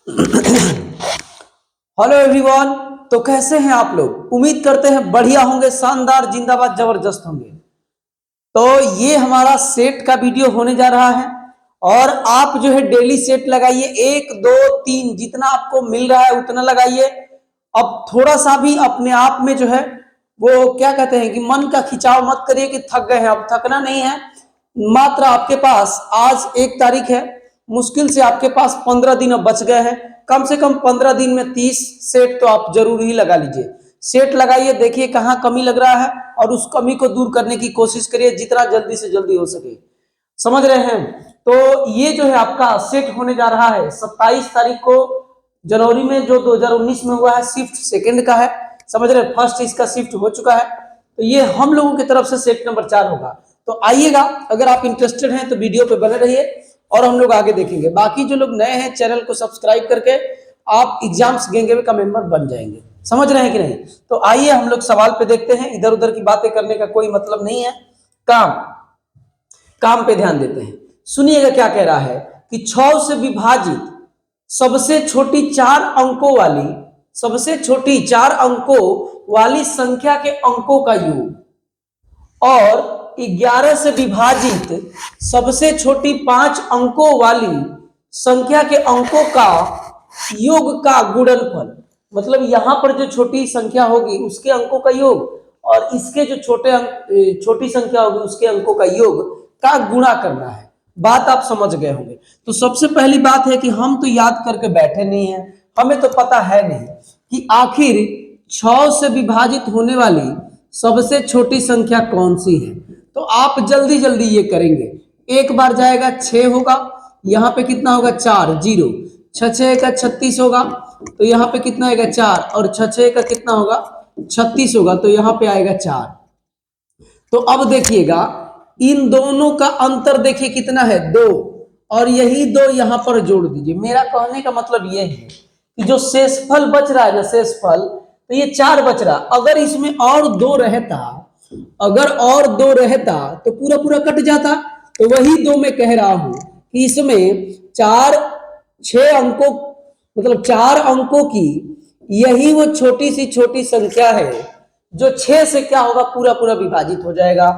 Hello everyone. तो कैसे हैं आप लोग? उम्मीद करते हैं बढ़िया होंगे, शानदार, जिंदाबाद, जबरदस्त होंगे। तो ये हमारा सेट का वीडियो होने जा रहा है और आप जो है डेली सेट लगाइए, 1 2 3 जितना आपको मिल रहा है उतना लगाइए। अब थोड़ा सा भी अपने आप में जो है वो क्या कहते हैं कि मन का खिंचाव मत करिए कि थक गए हैं। अब थकना नहीं है। मात्र आपके पास आज 1 तारीख है, मुश्किल से आपके पास 15 दिन अब बच गए हैं। कम से कम 15 दिन में 30 सेट तो आप जरूर ही लगा लीजिए। सेट लगाइए, देखिए कहाँ कमी लग रहा है और उस कमी को दूर करने की कोशिश करिए जितना जल्दी से जल्दी हो सके। समझ रहे हैं? तो ये जो है आपका सेट होने जा रहा है 27 तारीख को जनवरी में, जो 2019 में हुआ है। शिफ्ट सेकंड का है, समझ रहे हैं? फर्स्ट इसका शिफ्ट हो चुका है, तो ये हम लोगों की तरफ से सेट नंबर 4 होगा। तो आइएगा, अगर आप इंटरेस्टेड हैं तो वीडियो पे बने रहिए और हम लोग आगे देखेंगे। बाकी जो लोग नए हैं, चैनल को सब्सक्राइब करके आप एग्जाम्स गेंगे का मेंबर बन जाएंगे। समझ रहे हैं कि नहीं? तो आइए हम लोग सवाल पे देखते हैं। इधर उधर की बातें करने का कोई मतलब नहीं है, काम काम पे ध्यान देते हैं। सुनिएगा क्या कह रहा है कि 6 से विभाजित सबसे छोटी 4 अंकों वाली संख्या के अंकों का योग और 11 से विभाजित सबसे छोटी 5 अंकों वाली संख्या के अंकों का योग का गुणनफल। मतलब यहां पर जो छोटी संख्या होगी उसके अंकों का योग और इसके जो छोटी संख्या होगी उसके अंकों का योग का गुणा करना है। बात आप समझ गए होंगे। तो सबसे पहली बात है कि हम तो याद करके बैठे नहीं हैं, हमें तो पता है नहीं कि आखिर 6 से विभाजित होने वाली सबसे छोटी संख्या कौन सी है। तो आप जल्दी जल्दी ये करेंगे। एक बार जाएगा 6 होगा, यहाँ पे कितना होगा 4, 0, 6 6 का 36 होगा, तो यहाँ पे कितना आएगा 4, और 6 6 का कितना होगा 36 होगा, तो यहाँ पे आएगा 4। तो अब देखिएगा इन दोनों का अंतर देखिए कितना है 2, और यही 2 यहाँ पर जोड़ दीजिए। मेरा कहने का मतलब ये है कि जो शेषफल बच रहा है ना, शेषफल, तो ये 4 बच रहा। अगर इसमें और 2 रहता तो पूरा पूरा कट जाता। तो वही 2 मैं कह रहा हूं कि इसमें 6 अंकों, मतलब 4 अंकों की यही वो छोटी सी छोटी संख्या है जो 6 से क्या होगा पूरा पूरा विभाजित हो जाएगा।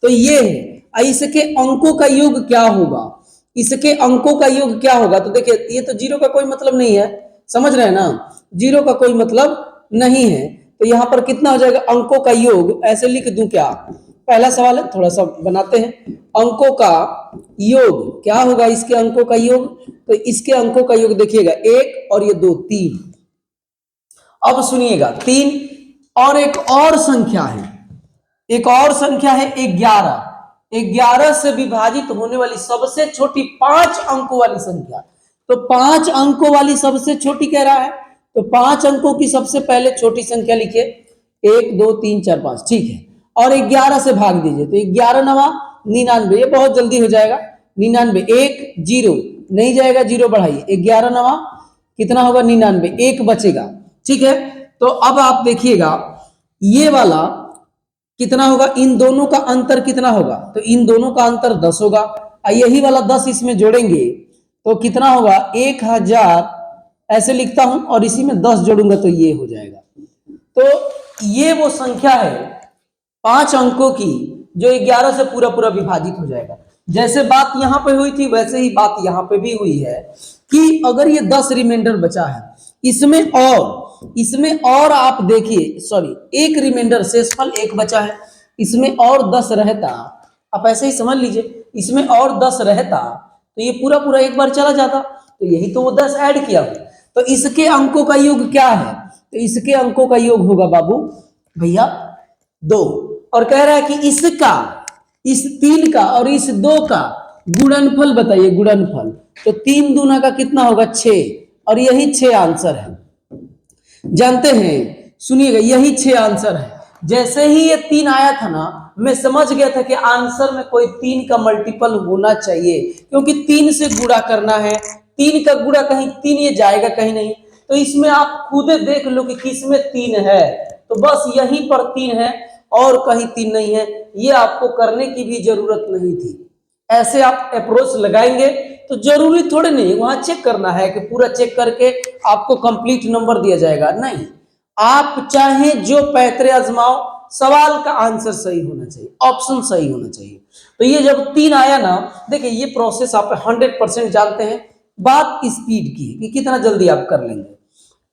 तो ये है। इसके अंकों का योग क्या होगा? तो देखिए ये तो 0 का कोई मतलब नहीं है, समझ रहे हैं ना? 0 का कोई मतलब नहीं है। तो यहाँ पर कितना हो जाएगा अंकों का योग? ऐसे लिख दूं क्या? पहला सवाल है, थोड़ा सा बनाते हैं। अंकों का योग क्या होगा? इसके अंकों का योग, तो इसके अंकों का योग देखिएगा 1 और ये 2, 3। अब सुनिएगा 3 और एक और संख्या है, 11। 11 से विभाजित होने वाली सबसे छोटी 5 अंकों वाली संख्या। तो 5 अंकों वाली सबसे छोटी कह रहा है, तो 5 अंकों की सबसे पहले छोटी संख्या लिखिए 1 2 3 4 5, ठीक है। और 11 से भाग दीजिए, तो 11 नवा 99, ये बहुत जल्दी हो जाएगा। 99, 1 0 नहीं जाएगा, 0 बढ़ाइए, 11 नवा कितना होगा 99, 1 बचेगा, ठीक है। तो अब आप देखिएगा ये वाला कितना होगा, इन दोनों का अंतर कितना होगा? तो इन दोनों का अंतर 10 होगा। यही वाला 10 इसमें जोड़ेंगे तो कितना होगा 1000, ऐसे लिखता हूं और इसी में 10 जोड़ूंगा तो ये हो जाएगा। तो ये वो संख्या है 5 अंकों की जो 11 से पूरा पूरा विभाजित हो जाएगा। जैसे बात यहां पे हुई थी वैसे ही बात यहां पे भी हुई है कि अगर ये 10 रिमाइंडर बचा है, इसमें और आप देखिए, सॉरी, एक रिमाइंडर शेषफल 1 बचा है, इसमें और 10 रहता, आप ऐसे ही समझ लीजिए, इसमें और 10 रहता तो ये पूरा पूरा एक बार चला जाता। तो यही तो वो 10 ऐड किया। तो इसके अंकों का योग क्या है? तो इसके अंकों का योग होगा बाबू भैया 2, और कह रहा है कि इसका, इस 3 का और इस 2 का गुणनफल बताइए, गुणनफल। तो 3 दूना का कितना होगा 6, और यही 6 आंसर है, जानते हैं? सुनिएगा यही 6 आंसर है। जैसे ही ये 3 आया था ना, मैं समझ गया था कि आंसर में कोई 3 का मल्टीपल होना चाहिए, क्योंकि 3 से गुणा करना है। 3 का गुणा कहीं 3 ये जाएगा कहीं नहीं। तो इसमें आप खुद देख लो कि किसमें 3 है, तो बस यहीं पर 3 है और कहीं 3 नहीं है। ये आपको करने की भी जरूरत नहीं थी। ऐसे आप अप्रोच लगाएंगे तो जरूरी थोड़े नहीं वहां चेक करना है कि पूरा चेक करके आपको कंप्लीट नंबर दिया जाएगा, नहीं। आप चाहे जो पैतरे आजमाओ, सवाल का आंसर सही होना चाहिए, ऑप्शन सही होना चाहिए। तो ये जब 3 आया ना, देखिए ये प्रोसेस आप 100% जानते हैं। बात स्पीड की है कि कितना जल्दी आप कर लेंगे।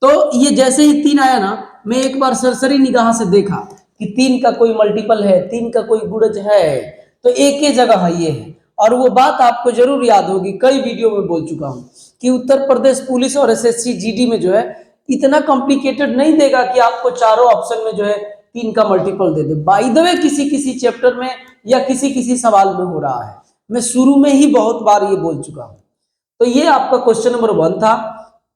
तो ये जैसे ही 3 आया ना, मैं एक बार सरसरी निगाह से देखा कि 3 का कोई मल्टीपल है, 3 का कोई गुणज है, तो एक ही जगह है ये है। और वो बात आपको जरूर याद होगी, कई वीडियो में बोल चुका हूं कि उत्तर प्रदेश पुलिस और एसएससी जीडी में जो है इतना कॉम्प्लिकेटेड नहीं देगा कि आपको चारों ऑप्शन में जो है 3 का multiple they they. By the way किसी किसी चैप्टर में या किसी किसी सवाल में हो रहा है, मैं शुरू में ही बहुत बार ये बोल चुका हूं। तो ये आपका क्वेश्चन नंबर 1 था।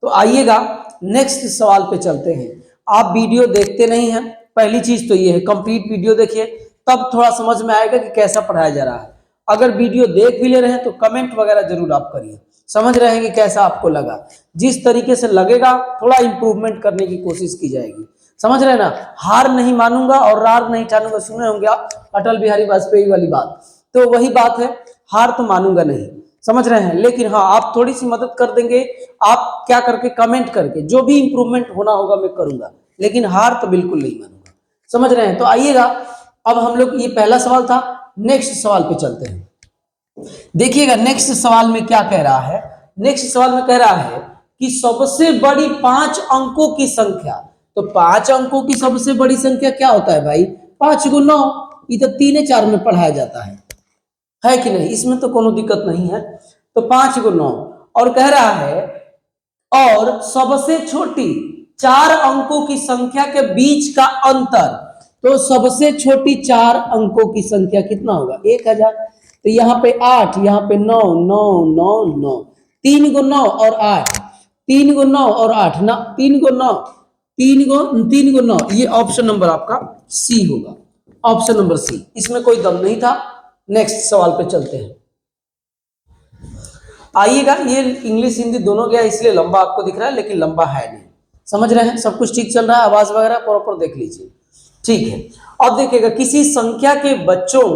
तो आइएगा नेक्स्ट सवाल पे चलते हैं। आप वीडियो देखते नहीं हैं, पहली चीज तो ये है, कंप्लीट वीडियो देखिए, तब थोड़ा समझ में आएगा कि कैसा पढ़ाया जा रहा है। अगर वीडियो देख भी ले रहे हैं तो कमेंट वगैरह जरूर आप करिए, समझ रहे हैं कि कैसा आपको लगा। जिस तरीके से लगेगा थोड़ा इंप्रूवमेंट करने की कोशिश की जाएगी, समझ रहे हैं ना। हार नहीं मानूंगा और रार नहीं ठानूंगा, सुने होंगे आप अटल बिहारी वाजपेयी वाली बात, तो वही बात है, हार तो मानूंगा नहीं, समझ रहे हैं। लेकिन हाँ, आप थोड़ी सी मदद कर देंगे, आप क्या करके कमेंट करके, जो भी इंप्रूवमेंट होना होगा मैं करूंगा, लेकिन हार तो बिल्कुल नहीं मानूंगा, समझ रहे हैं। तो आइएगा, अब हम लोग, ये पहला सवाल था, नेक्स्ट सवाल पे चलते हैं। देखिएगा नेक्स्ट सवाल में क्या कह रहा है। नेक्स्ट सवाल में कह रहा है कि सबसे बड़ी 5 अंकों की संख्या। तो 5 अंकों की सबसे बड़ी संख्या क्या होता है भाई? 5 × 9, ये तो 3 4 में पढ़ाया जाता है कि नहीं? इसमें तो कोनो दिक्कत नहीं है। तो 5 × 9, और कह रहा है और सबसे छोटी 4 अंकों की संख्या के बीच का अंतर। तो सबसे छोटी 4 अंकों की संख्या कितना होगा? 1000। तो यहाँ पे 8, यहाँ पे 9 9 9 9, 3 × 9 और 8, 3 × 9 और 8 ना, 3 × 9, 3 × 9, ये ऑप्शन नंबर आपका सी होगा, ऑप्शन नंबर सी। इसमें कोई दम नहीं था। नेक्स्ट सवाल पे चलते हैं। आइएगा, ये इंग्लिश हिंदी दोनों गया, इसलिए लंबा आपको दिख रहा है, लेकिन लंबा है नहीं, समझ रहे हैं। सब कुछ ठीक चल रहा है, आवाज वगैरह प्रॉपर देख लीजिए, ठीक है। अब देखिएगा, किसी संख्या के बच्चों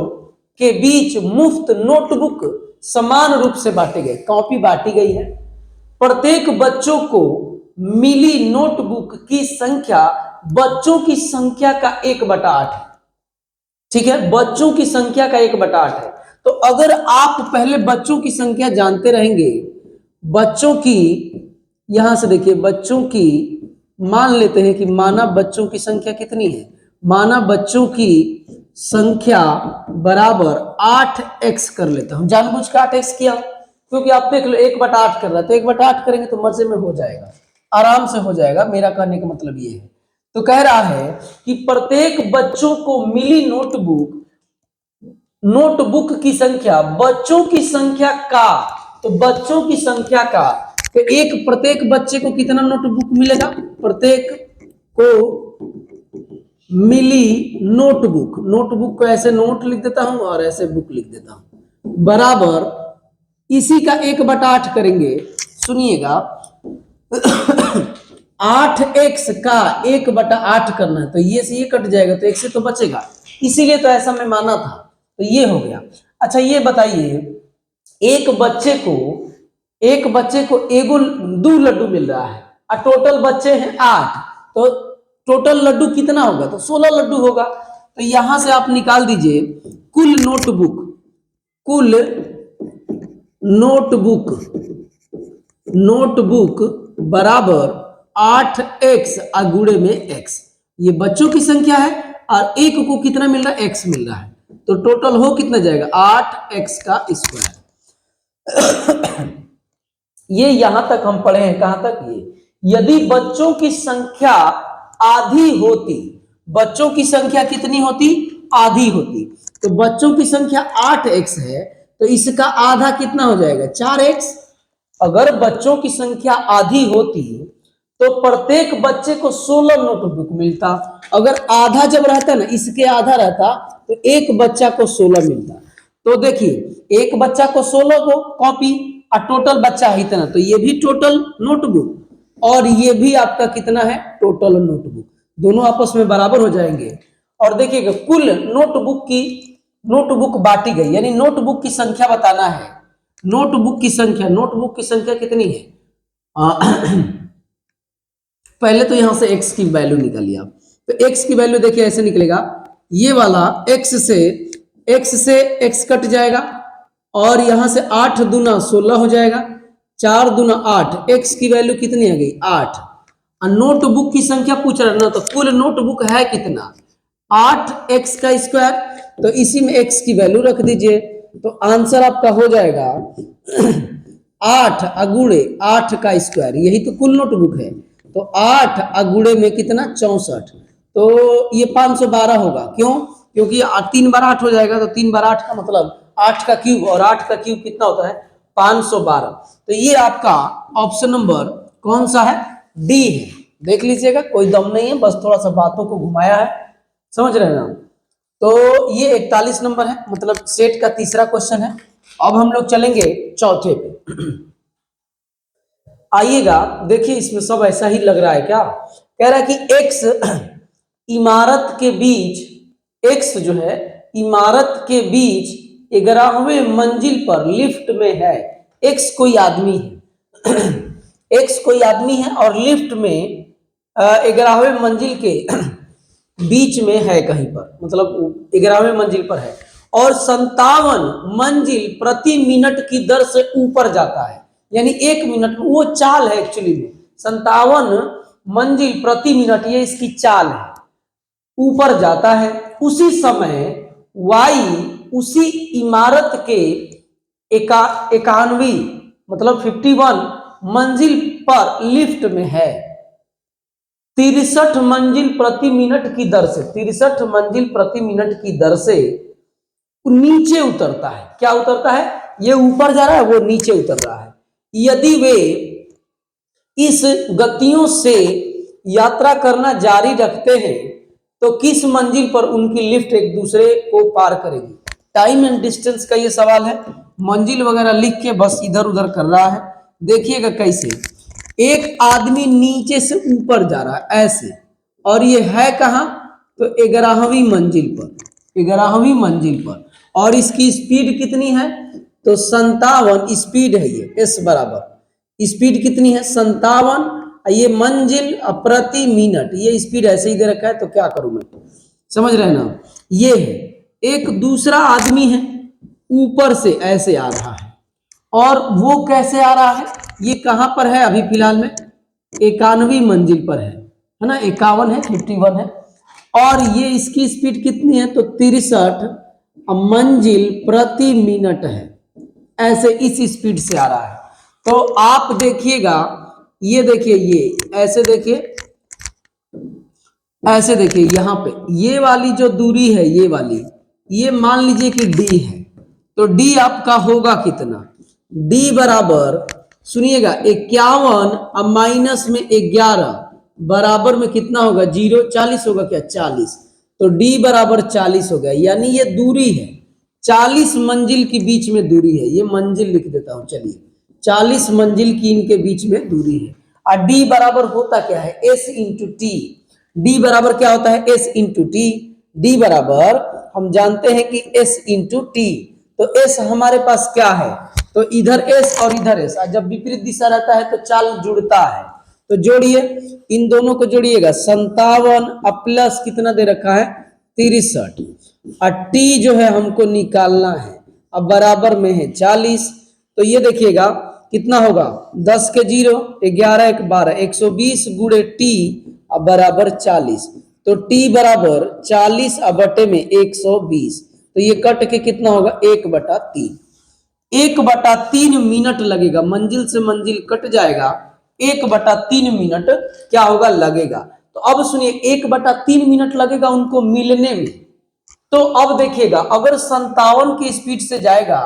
के बीच मुफ्त नोटबुक समान रूप से बांटे गए, कॉपी बांटी गई है। प्रत्येक बच्चों को मिली नोटबुक की संख्या बच्चों की संख्या का 1/8 है, ठीक है, बच्चों की संख्या का 1/8 है। तो अगर आप पहले बच्चों की संख्या जानते रहेंगे, बच्चों की, यहां से देखिए, बच्चों की मान लेते हैं कि मानव बच्चों की संख्या कितनी है? मानव बच्चों की संख्या बराबर 8x कर लेता हूं, जानबूझ के 8x किया क्योंकि आप देख लो 1/8 कर रहा है, तो 1/8 करेंगे तो मजे में हो जाएगा, आराम से हो जाएगा। मेरा कहने का मतलब ये है। तो कह रहा है कि प्रत्येक बच्चों को मिली नोटबुक की संख्या बच्चों की संख्या का, तो बच्चों की संख्या का, तो प्रत्येक बच्चे को कितना नोटबुक मिलेगा? प्रत्येक को मिली नोटबुक, नोटबुक को ऐसे नोट लिख देता हूं और ऐसे बुक लिख देता हूं, बराबर इसी का 1/8 करेंगे। सुनिएगा 8x का 1/8 करना है, तो ये से ये कट जाएगा, तो 1 से तो बचेगा, इसीलिए तो ऐसा मैं माना था। तो ये हो गया। अच्छा ये बताइए, एक बच्चे को 2 लड्डू मिल रहा है और टोटल बच्चे हैं 8, तो टोटल लड्डू कितना होगा? तो 16 लड्डू होगा। तो यहां से आप निकाल दीजिए कुल नोटबुक बराबर 8x गुणे में x, ये बच्चों की संख्या है और एक को कितना मिल रहा है? x मिल रहा है, तो टोटल हो कितना जाएगा? 8x का स्क्वायर। ये यहां तक हम पढ़े हैं, कहां तक? ये यदि बच्चों की संख्या आधी होती, बच्चों की संख्या कितनी होती? आधी होती। तो बच्चों की संख्या 8x है, तो इसका आधा कितना हो जाएगा? 4x। अगर बच्चों की संख्या आधी होती तो प्रत्येक बच्चे को 16 नोटबुक मिलता। अगर आधा जब रहता ना, इसके आधा रहता, तो एक बच्चा को 16 मिलता। तो देखिए एक बच्चा को 16 को कॉपी और टोटल बच्चा है इतना, तो ये भी टोटल नोटबुक और ये भी आपका कितना है? टोटल नोटबुक, दोनों आपस में बराबर हो जाएंगे। और देखिएगा कुल नोटबुक बांटी गई, यानी नोटबुक की संख्या बताना है। नोटबुक की संख्या कितनी है? पहले तो यहां से x की वैल्यू निकालिए आप। तो x की वैल्यू देखिए ऐसे निकलेगा, ये वाला x से x कट जाएगा और यहां से 8 दूना 16 हो जाएगा, 4 दूना 8, x की वैल्यू कितनी आ गई? 8। और नोटबुक की संख्या पूछ रहा है ना, तो कुल नोटबुक है कितना? 8x का स्क्वायर। तो इसी में x की वैल्यू रख दीजिए, तो आंसर आपका हो जाएगा 8 अगुड़े 8 का स्क्वायर, यही तो कुल नोटबुक है। तो 8 अगुड़े में कितना? 64। तो ये 512 होगा। क्यों? क्योंकि 3 बार 8 हो जाएगा, तो 3 बार 8 का मतलब 8 का क्यूब, और 8 का क्यूब कितना होता है? 512। तो ये आपका ऑप्शन नंबर कौन सा है? डी है। देख लीजिएगा, कोई दम नहीं है, बस थोड़ा सा बातों को घुमाया है, समझ रहे हैं ना। तो ये 41 नंबर है, मतलब सेट का तीसरा क्वेश्चन है। अब हम लोग चलेंगे चौथे पे। आइएगा, देखिए इसमें सब ऐसा ही लग रहा है क्या? कह रहा है कि एक्स इमारत के बीच, एक्स जो है इमारत के बीच 11वें मंजिल पर लिफ्ट में है। एक्स कोई आदमी है एक्स कोई आदमी है और लिफ्ट में 11वें मंजिल के बीच में है कहीं पर, मतलब 11वें मंजिल पर है और 57 मंजिल प्रति मिनट की दर से ऊपर जाता है। यानी 1 मिनट में, वो चाल है एक्चुअली में, 57 मंजिल प्रति मिनट, ये इसकी चाल है, ऊपर जाता है। उसी समय वाई उसी इमारत के 91 मतलब 51 मंजिल पर लिफ्ट में है 63 मंजिल प्रति मिनट की दर से, 63 मंजिल प्रति मिनट की दर से नीचे उतरता है। क्या उतरता है? ये ऊपर जा रहा है, वो नीचे उतर रहा है। यदि वे इस गतियों से यात्रा करना जारी रखते हैं तो किस मंजिल पर उनकी लिफ्ट एक दूसरे को पार करेगी? टाइम एंड डिस्टेंस का ये सवाल है, मंजिल वगैरह लिख के बस इधर उधर कर रहा है। देखिएगा कैसे, एक आदमी नीचे से ऊपर जा रहा है ऐसे, और ये है कहां? तो 11वीं मंजिल पर, 11वीं मंजिल पर, और इसकी स्पीड कितनी है? तो 57 स्पीड है ये, एस बराबर स्पीड कितनी है? 57। ये मंजिल प्रति मिनट, ये स्पीड ऐसे ही दे रखा है, तो क्या करूं मैं, समझ रहे हैं ना। ये है, एक दूसरा आदमी है ऊपर से ऐसे आ रहा है, और वो कैसे आ रहा है? ये कहां पर है अभी फिलहाल में? 91वीं मंजिल पर है ना, 51 है, 51 है, और ये इसकी स्पीड कितनी है? तो 63 मंजिल प्रति मिनट है, ऐसे इस स्पीड से आ रहा है। तो आप देखिएगा, ये देखिए, ये ऐसे देखिए, ऐसे देखिए, यहां पे ये वाली जो दूरी है, ये वाली, ये मान लीजिए कि डी है, तो डी आपका होगा कितना? डी बराबर, सुनिएगा, 51 अब माइनस में 11 बराबर में कितना होगा? 0, 40 होगा क्या? 40। तो डी बराबर 40 हो गया, यानी ये दूरी है 40 मंजिल के बीच में दूरी है। ये मंजिल लिख देता हूं, चलिए, 40 मंजिल की इनके बीच में दूरी है। और डी बराबर होता क्या है? S into T. डी बराबर क्या होता है? S into T. डी बराबर हम जानते हैं कि एस इंटू टी। तो एस हमारे पास क्या है? तो इधर एस और इधर एस, जब विपरीत दिशा रहता है तो चाल जुड़ता है। तो जोड़िए, इन दोनों को जोड़िएगा, 57 प्लस कितना दे रखा है? 63, और टी जो है हमको निकालना है, अब बराबर में है 40। तो ये देखिएगा कितना होगा? 10 के 0, 11 1 12, 120 गुणे टी अब बराबर 40। तो टी बराबर 40 बटे में 120, तो ये कट के कितना होगा? 1/3। 1/3 मिनट लगेगा, मंजिल से मंजिल कट जाएगा, 1/3 मिनट क्या होगा? लगेगा। तो अब सुनिए, 1/3 मिनट लगेगा उनको मिलने में। तो अब देखिएगा, अगर 57 की स्पीड से जाएगा,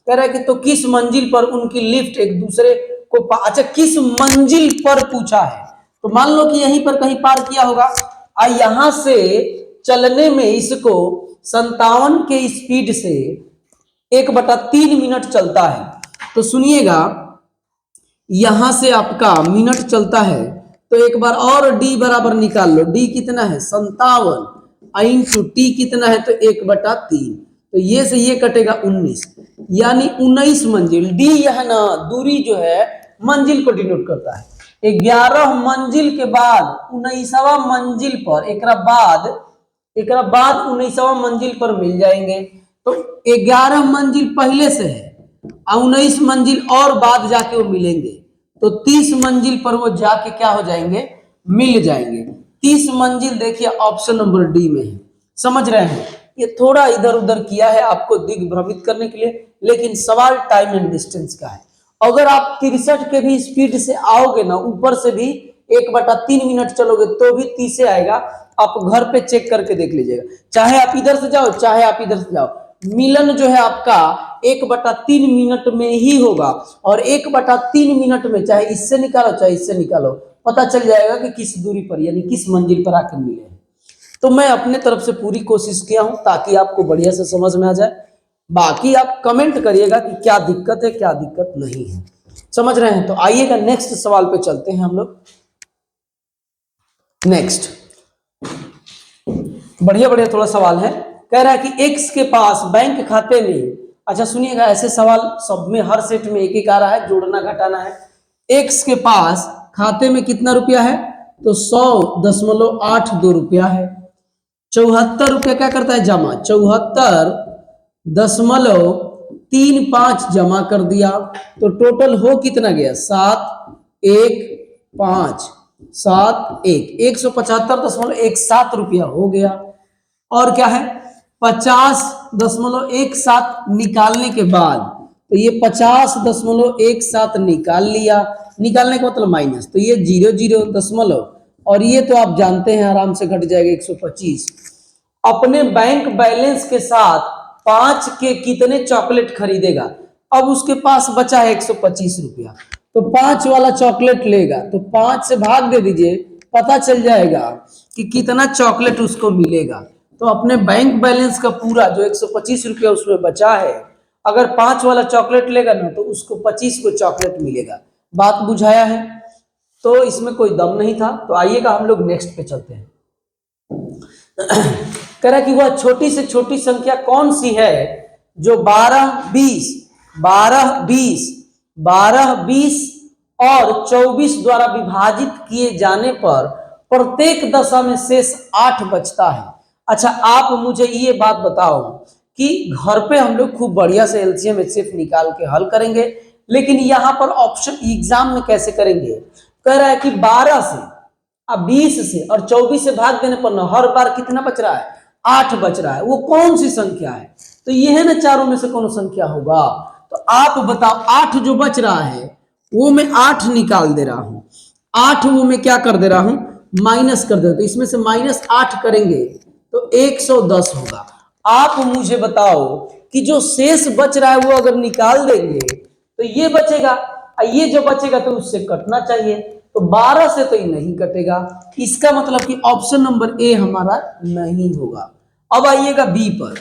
कह रहा है कि तो किस मंजिल पर उनकी लिफ्ट एक दूसरे को अच्छा, किस मंजिल पर पूछा है, तो मान लो कि यहीं पर कहीं पार किया होगा, यहां से चलने में इसको 57 के स्पीड से 1/3 मिनट चलता है। तो सुनिएगा, यहां से आपका मिनट चलता है, तो एक बार और डी बराबर निकाल लो। डी कितना है? 57 इंटू टी कितना है? तो 1/3। तो ये से ये कटेगा 19, यानी 19 मंजिल। डी यह ना दूरी जो है मंजिल को डिनोट करता है। 11 मंजिल के बाद 19वां मंजिल पर एक बाद 19वां मंजिल पर मिल जाएंगे। तो 11 मंजिल पहले से है और 19 मंजिल और बाद जाके वो मिलेंगे, तो 30 मंजिल पर वो जाके क्या हो जाएंगे, मिल जाएंगे। 30 मंजिल देखिए ऑप्शन नंबर डी में है। समझ रहे हैं, ये थोड़ा इधर उधर किया है आपको दिग्भ्रमित करने के लिए, लेकिन सवाल टाइम एंड डिस्टेंस का है। अगर आप 63 के भी स्पीड से आओगे ना, ऊपर से भी 1/3 मिनट चलोगे तो भी 30 आएगा। आप घर पे चेक करके देख लीजिएगा, चाहे आप इधर से जाओ चाहे आप इधर से जाओ, मिलन जो है आपका 1/3 मिनट में ही होगा। और 1/3 मिनट में चाहे इससे निकालो चाहे इससे निकालो, पता चल जाएगा कि किस दूरी पर यानी किस मंजिल पर आकर मिले हैं। तो मैं अपने तरफ से पूरी कोशिश किया हूं ताकि आपको बढ़िया से समझ में आ जाए। बाकी आप कमेंट करिएगा कि क्या दिक्कत है क्या दिक्कत नहीं है। समझ रहे हैं, तो आइएगा नेक्स्ट सवाल पे चलते हैं हम लोग। नेक्स्ट बढ़िया बढ़िया थोड़ा सवाल है। कह रहा है कि एक्स के पास बैंक खाते में, अच्छा सुनिएगा, ऐसे सवाल सब में हर सेट में एक एक आ रहा है, जोड़ना घटाना है। एक्स के पास खाते में कितना रुपया है, तो 100.82 रुपया है। 74 रुपया क्या करता है जमा, 74.35 जमा कर दिया, तो टोटल हो कितना गया, 175.17 रुपया हो गया। और क्या है 50.17 निकालने के बाद, तो ये 50.17 निकाल लिया, निकालने का मतलब माइनस, तो ये 00 दशमलव, और ये तो आप जानते हैं आराम से घट जाएगा 125। अपने बैंक बैलेंस के साथ 5 के कितने चॉकलेट खरीदेगा। अब उसके पास बचा है 125 रुपया, तो 5 वाला चॉकलेट लेगा, तो 5 से भाग दे दीजिए, पता चल जाएगा कि कितना चॉकलेट उसको मिलेगा। तो अपने बैंक बैलेंस का पूरा जो 125 रुपया उसमें बचा है, अगर 5 वाला चॉकलेट लेगा ना तो उसको 25 को चॉकलेट मिलेगा। बात बुझाया है, तो इसमें कोई दम नहीं था। तो आइएगा हम लोग नेक्स्ट पे चलते हैं। कह रहा कि वह छोटी से छोटी संख्या कौन सी है जो 12, 20 और 24 द्वारा विभाजित किए जाने पर प्रत्येक दशा में शेष 8 बचता है। अच्छा आप मुझे ये बात बताओ कि घर पे हम लोग खूब बढ़िया से एलसीएम एचसीएफ निकाल के हल करेंगे, लेकिन यहाँ पर ऑप्शन एग्जाम में कैसे करेंगे। कह रहा है कि 12 से, अब 20 से और 24 से भाग देने पर ना हर बार कितना बच रहा है, 8 बच रहा है। वो कौन सी संख्या है, तो ये है ना चारों में से कौन संख्या होगा। तो आप बताओ 8 जो बच रहा है वो मैं 8 निकाल दे रहा हूं, 8 वो मैं क्या कर दे रहा हूं, माइनस कर दे रहा हूं। तो इसमें से -8 करेंगे तो 110 होगा। आप मुझे बताओ कि जो शेष बच रहा है वो अगर निकाल देंगे तो ये बचेगा, ये जो बचेगा तो उससे कटना चाहिए, तो 12 से तो ये नहीं कटेगा। इसका मतलब कि ऑप्शन नंबर ए हमारा नहीं होगा। अब आइएगा बी पर,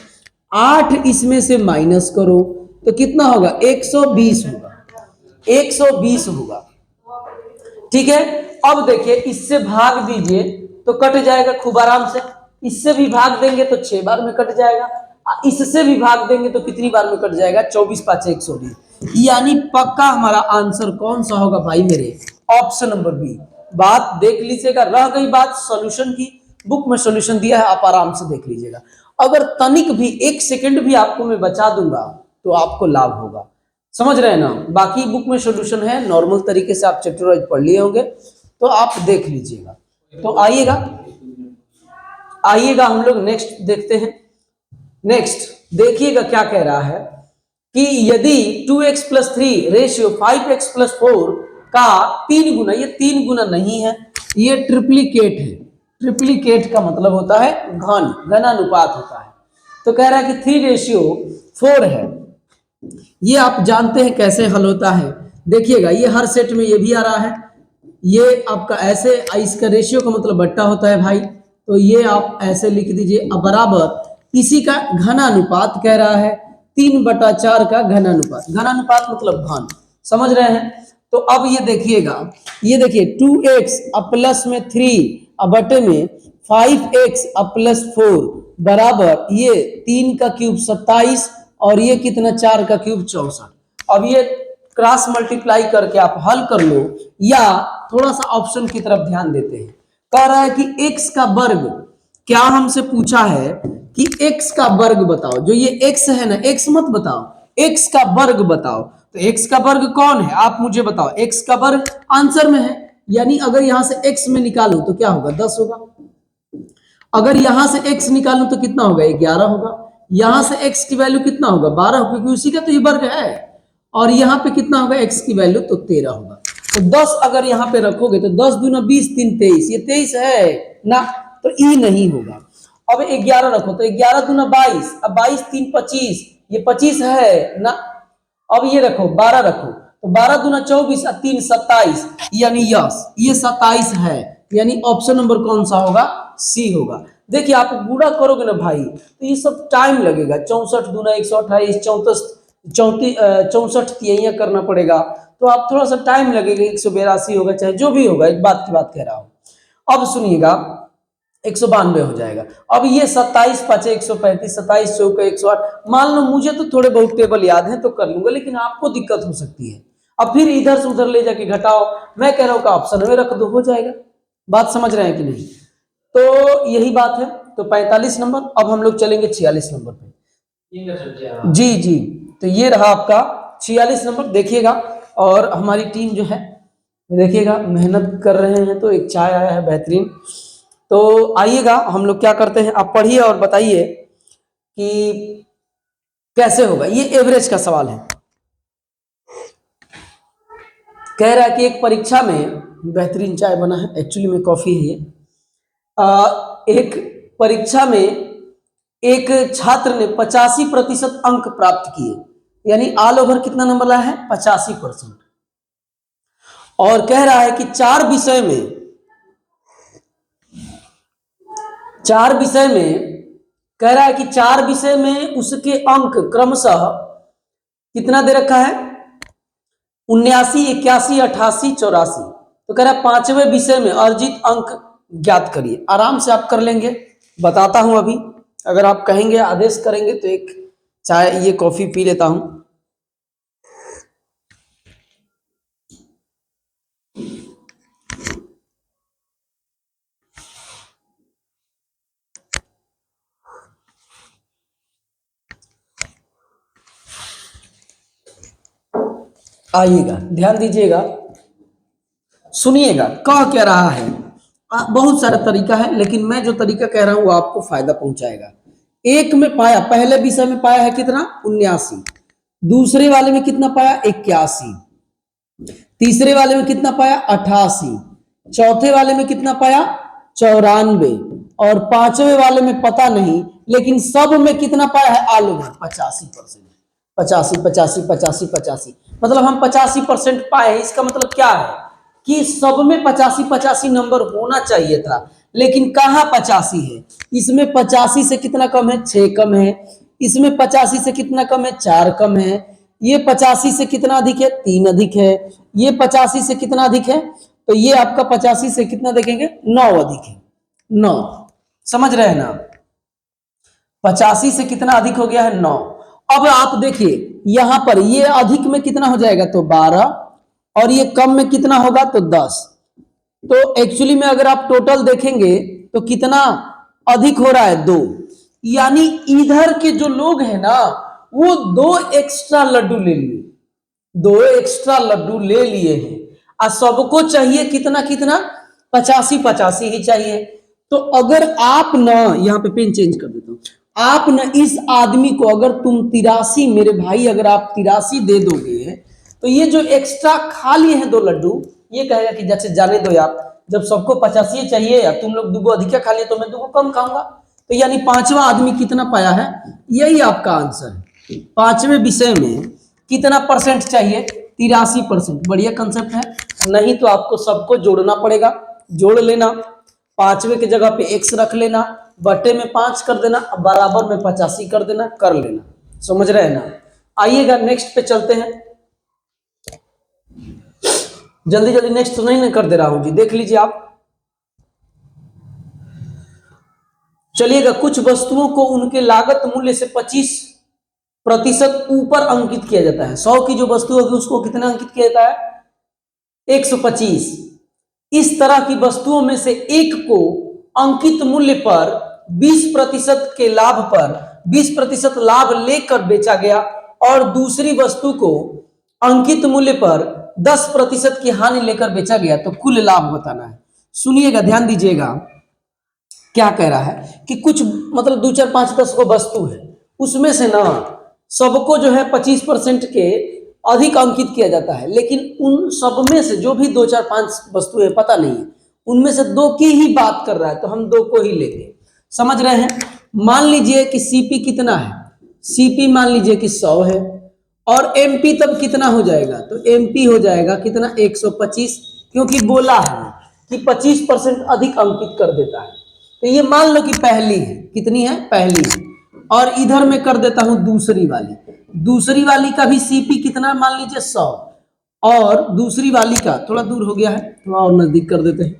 8 इसमें से माइनस करो तो कितना होगा, 120 होगा, 120 होगा। ठीक है, अब देखिए इससे भाग दीजिए तो कट जाएगा खूब आराम से, इससे भी भाग देंगे तो 6 बार में कट जाएगा, इससे भी भाग देंगे तो कितनी बार में कट जाएगा, 24 5 120। यानी पक्का हमारा आंसर कौन सा होगा भाई मेरे, ऑप्शन नंबर बी। बात देख लीजिएगा, रह गई बात सॉल्यूशन की, बुक में सॉल्यूशन दिया है, आप आराम से देख लीजिएगा। अगर तनिक भी 1 सेकंड भी आपको मैं बचा दूंगा तो आपको लाभ होगा। समझ रहे हैं ना, बाकी बुक में सॉल्यूशन है, नॉर्मल तरीके से आप चैप्टर वाइज पढ़ लिए होंगे, तो आप देख लीजिएगा। तो आइएगा हम लोग नेक्स्ट देखते हैं। नेक्स्ट देखिएगा क्या कह रहा है कि यदि 2x + 3 रेशियो 5x + 4 का 3 गुना, ये 3 गुना नहीं है, ये ट्रिप्लीकेट है। ट्रिप्लीकेट का मतलब होता है घनानुपात होता है। तो कह रहा है कि 3:4 है। ये आप जानते हैं कैसे हल होता है, देखिएगा ये हर सेट में ये भी आ रहा है, ये आपका ऐसे, इसका रेशियो का मतलब बट्टा होता है भाई, तो ये आप ऐसे लिख दीजिए। अब बराबर इसी का घनानुपात कह रहा है, 3/4 का घनानुपात, घनानुपात मतलब घन, समझ रहे हैं। तो अब ये देखिएगा, ये देखिए 2x अब प्लस में 3 अब बटे में 5x अब प्लस 4 बराबर ये 3 का क्यूब 27 और ये कितना 4 का क्यूब 64। अब ये क्रॉस मल्टीप्लाई करके आप हल कर लो, या थोड़ा सा ऑप्शन की तरफ ध्यान देते हैं। कह रहा है कि x का वर्ग, क्या हमसे पूछा है कि x का वर्ग बताओ। जो ये x है ना, x मत बताओ, x का वर्ग बताओ। तो x का वर्ग कौन है आप मुझे बताओ। x का वर्ग आंसर में है, यानी अगर यहां से x में निकालूं तो क्या होगा 10 होगा। अगर यहां से x निकालूं तो कितना होगा 11 होगा। यहां से x की वैल्यू कितना होगा 12 होगा, क्योंकि उसी का तो ये वर्ग है। और यहाँ पे कितना होगा x की वैल्यू तो 13 होगा। तो 10 अगर यहाँ पे रखोगे तो 10 दूना 20 3 23, ये 23 है ना, तो ई नहीं होगा। अब 11 रखो तो 11 दूना 22, अब 22 3 25, ये 25 है ना। अब ये रखो 12 रखो तो 12 दूना 24 और 3 27, यानी यस ये 27 है, यानी ऑप्शन नंबर कौन सा होगा, सी होगा। देखिए आप गुणा करोगे ना भाई तो ये सब टाइम लगेगा। 64 दूना 128, 64 तिहाइयां करना पड़ेगा, तो आप थोड़ा सा टाइम लगेगा। 182 होगा, चाहे जो भी होगा, एक बात की बात कह रहा हूं। अब सुनिएगा 192 हो जाएगा। अब ये 27 5 135, 27 चौके 108। मान लो मुझे तो थोड़े बहुत टेबल याद हैं तो कर लूंगा, लेकिन आपको दिक्कत हो सकती है। अब फिर इधर से उधर ले जाके घटाओ, मैं कह रहा हूं कि ऑप्शन में रख दो, हो जाएगा। बात समझ रहे हैं कि नहीं? तो यही बात है। तो 45 नंबर। अब हम लोग चलेंगे 46 नंबर पे। जी जी, तो ये रहा आपका 46 नंबर। देखिएगा, और हमारी टीम जो है देखिएगा मेहनत कर रहे हैं, तो एक चाय आया है बेहतरीन। तो आइएगा, हम लोग क्या करते हैं, आप पढ़िए और बताइए कि कैसे होगा। ये एवरेज का सवाल है। कह रहा है कि एक परीक्षा में, बेहतरीन चाय बना है, एक्चुअली में कॉफी है ये। एक परीक्षा में एक छात्र ने 85% अंक प्राप्त किए, यानी ऑल ओवर कितना नंबर लाया है 85%। और कह रहा है कि चार विषय में कह रहा है कि 4 विषय में उसके अंक क्रमशः कितना दे रखा है 79, 81, 88, 84। तो कह रहा है 5वें विषय में अर्जित अंक ज्ञात करिए। आराम से आप कर लेंगे, बताता हूं अभी। अगर आप कहेंगे आदेश करेंगे तो एक चाय ये कॉफी पी लेता हूं। आइएगा, ध्यान दीजिएगा, सुनिएगा कह क्या रहा है। बहुत सारा तरीका है, लेकिन मैं जो तरीका कह रहा हूं वो आपको फायदा पहुंचाएगा। एक में पाया, पहले विषय में पाया है कितना 79, दूसरे वाले में कितना पाया 81, तीसरे वाले में कितना पाया 88, चौथे वाले में कितना पाया 94, और पांचवें वाले में पता नहीं, लेकिन सब में कितना पाया है ऑल ओवर 85%। 85 85 85 85, मतलब हम 85% पाए हैं। इसका मतलब क्या है कि सब में 85 85 नंबर होना चाहिए था, लेकिन कहाँ 85 है। इसमें 85 से कितना कम है 6 कम है, इसमें 85 से कितना कम है 4 कम है, ये 85 से कितना अधिक है 3 अधिक है, ये 85 से कितना अधिक है, तो ये आपका 85 से कितना देखेंगे 9 अधिक है। 9, समझ रहे हैं ना? 85 से कितना अधिक हो गया है 9। अब आप देखिए यहां पर ये अधिक में कितना हो जाएगा तो 12, और ये कम में कितना होगा तो 10। तो एक्चुअली में अगर आप टोटल देखेंगे तो कितना अधिक हो रहा है 2, यानी इधर के जो लोग हैं ना वो 2 एक्स्ट्रा लड्डू ले लिए, 2 एक्स्ट्रा लड्डू ले लिए हैं। और सबको चाहिए कितना कितना 85 85 ही चाहिए। तो अगर आप ना, यहाँ पे पेन चेंज कर देता हूं, आप न इस आदमी को अगर तुम 83, मेरे भाई अगर आप 83 दे दोगे तो ये जो एक्स्ट्रा खा लिए हैं 2 लड्डू, ये कहेगा कि जैसे जाने दो यार, जब सबको 85 चाहिए या तुम लोग 2 अधिक खा लिए तो मैं 2 कम खाऊंगा। तो यानी 5वां आदमी कितना पाया है, यही आपका आंसर है। 5वें विषय में कितना परसेंट चाहिए 83%। बढ़िया कंसेप्ट है। नहीं तो आपको सबको जोड़ना पड़ेगा, जोड़ लेना, 5वें की जगह पे x रख लेना, बटे में 5 कर देना, बराबर में 85 कर देना, कर लेना। समझ रहे हैं ना? आइएगा नेक्स्ट पे चलते हैं। जल्दी जल्दी नेक्स्ट तो नहीं कर दे रहा हूं जी, देख लीजिए आप। चलिएगा, कुछ वस्तुओं को उनके लागत मूल्य से 25% ऊपर अंकित किया जाता है। 100 की जो वस्तु होगी उसको कितना अंकित किया जाता है? 125। इस तरह की वस्तुओं में से एक को अंकित मूल्य पर 20% के लाभ पर 20% लाभ लेकर बेचा गया और दूसरी वस्तु को अंकित मूल्य पर 10% की हानि लेकर बेचा गया, तो कुल लाभ बताना है। सुनिएगा, ध्यान दीजिएगा, क्या कह रहा है कि कुछ मतलब 2 4 5 10 को वस्तु है, उसमें से ना सबको जो है 25% के अधिक अंकित किया जाता है, लेकिन उन सब में से जो भी 2 4 5 वस्तु है पता नहीं है, उनमें से 2 की ही बात कर रहा है, तो हम 2 को ही लेंगे। समझ रहे हैं? मान लीजिए कि सीपी कितना है, सीपी मान लीजिए कि 100 है, और एमपी तब कितना हो जाएगा? तो एमपी हो जाएगा कितना? 125, क्योंकि बोला है कि 25% अधिक अंकित कर देता है। तो ये मान लो कि पहली है, कितनी है? पहली है। और इधर मैं कर देता हूं दूसरी वाली, दूसरी वाली का भी सीपी कितना मान लीजिए? 100, और दूसरी वाली का थोड़ा दूर हो गया है, थोड़ा और नजदीक कर देते हैं,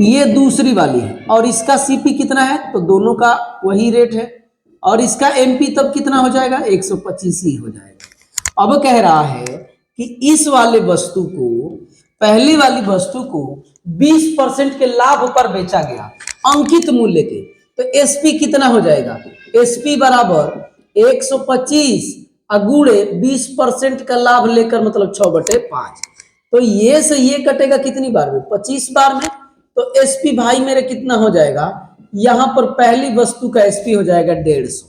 ये दूसरी वाली है और इसका सीपी कितना है? तो दोनों का वही रेट है, और इसका एमपी तब कितना हो जाएगा? 125 ही हो जाएगा। अब कह रहा है कि इस वाले वस्तु को, पहली वाली वस्तु को 20% के लाभ पर बेचा गया अंकित मूल्य के, तो एसपी कितना हो जाएगा? एसपी बराबर 125 अगुड़े 20% का लाभ लेकर, मतलब 6/5। तो ये से ये कटेगा कितनी बार में? 25 बार में। तो एसपी भाई मेरे कितना हो जाएगा? यहां पर पहली वस्तु का एसपी हो जाएगा 150।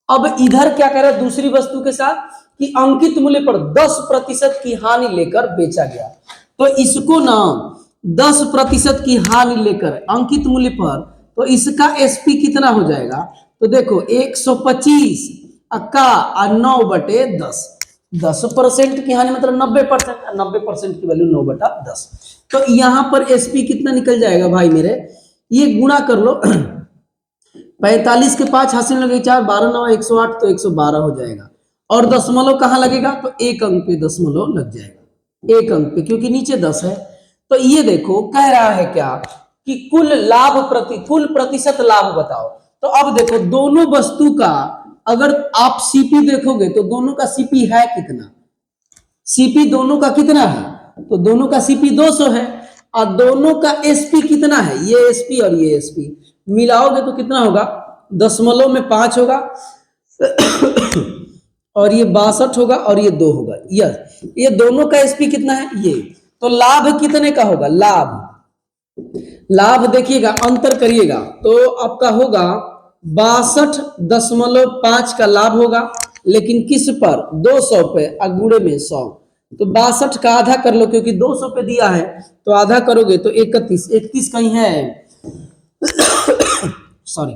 अब इधर क्या कह रहा है दूसरी वस्तु के साथ कि अंकित मूल्य पर 10% की हानि लेकर बेचा गया, तो इसको ना 10% की हानि लेकर अंकित मूल्य पर, तो इसका एसपी कितना हो जाएगा? तो देखो 125 अक्का 9/10, 10% की हानि मतलब 90%, 90% की वैल्यू 9/10। तो यहां पर एसपी कितना निकल जाएगा भाई मेरे? ये गुणा कर लो 45 के 5 हासिल लगे 4, 12 9 108, तो 112 हो जाएगा। और दशमलव कहां लगेगा? तो एक अंक पे दशमलव लग जाएगा, एक अंक पे, क्योंकि नीचे 10 है। तो ये देखो कह रहा है क्या कि कुल लाभ कुल प्रतिशत लाभ बताओ। तो अब देखो दोनों वस्तु का अगर आप सीपी देखोगे तो दोनों का सीपी है कितना? सीपी दोनों का कितना है? तो दोनों का सीपी 200 है, और दोनों का एसपी कितना है? ये एसपी और ये एसपी मिलाओगे तो कितना होगा? दशमलव में 5 होगा और ये 62 होगा और ये 2 होगा। ये दोनों का एसपी कितना है? ये। तो लाभ कितने का होगा? लाभ देखिएगा, अंतर करिएगा तो आपका होगा 62.5 का लाभ होगा, लेकिन किस पर? 200 पे, अगुड़े में 100। तो 62 का आधा कर लो, क्योंकि 200 पे दिया है, तो आधा करोगे तो 31, 31 कहीं है सॉरी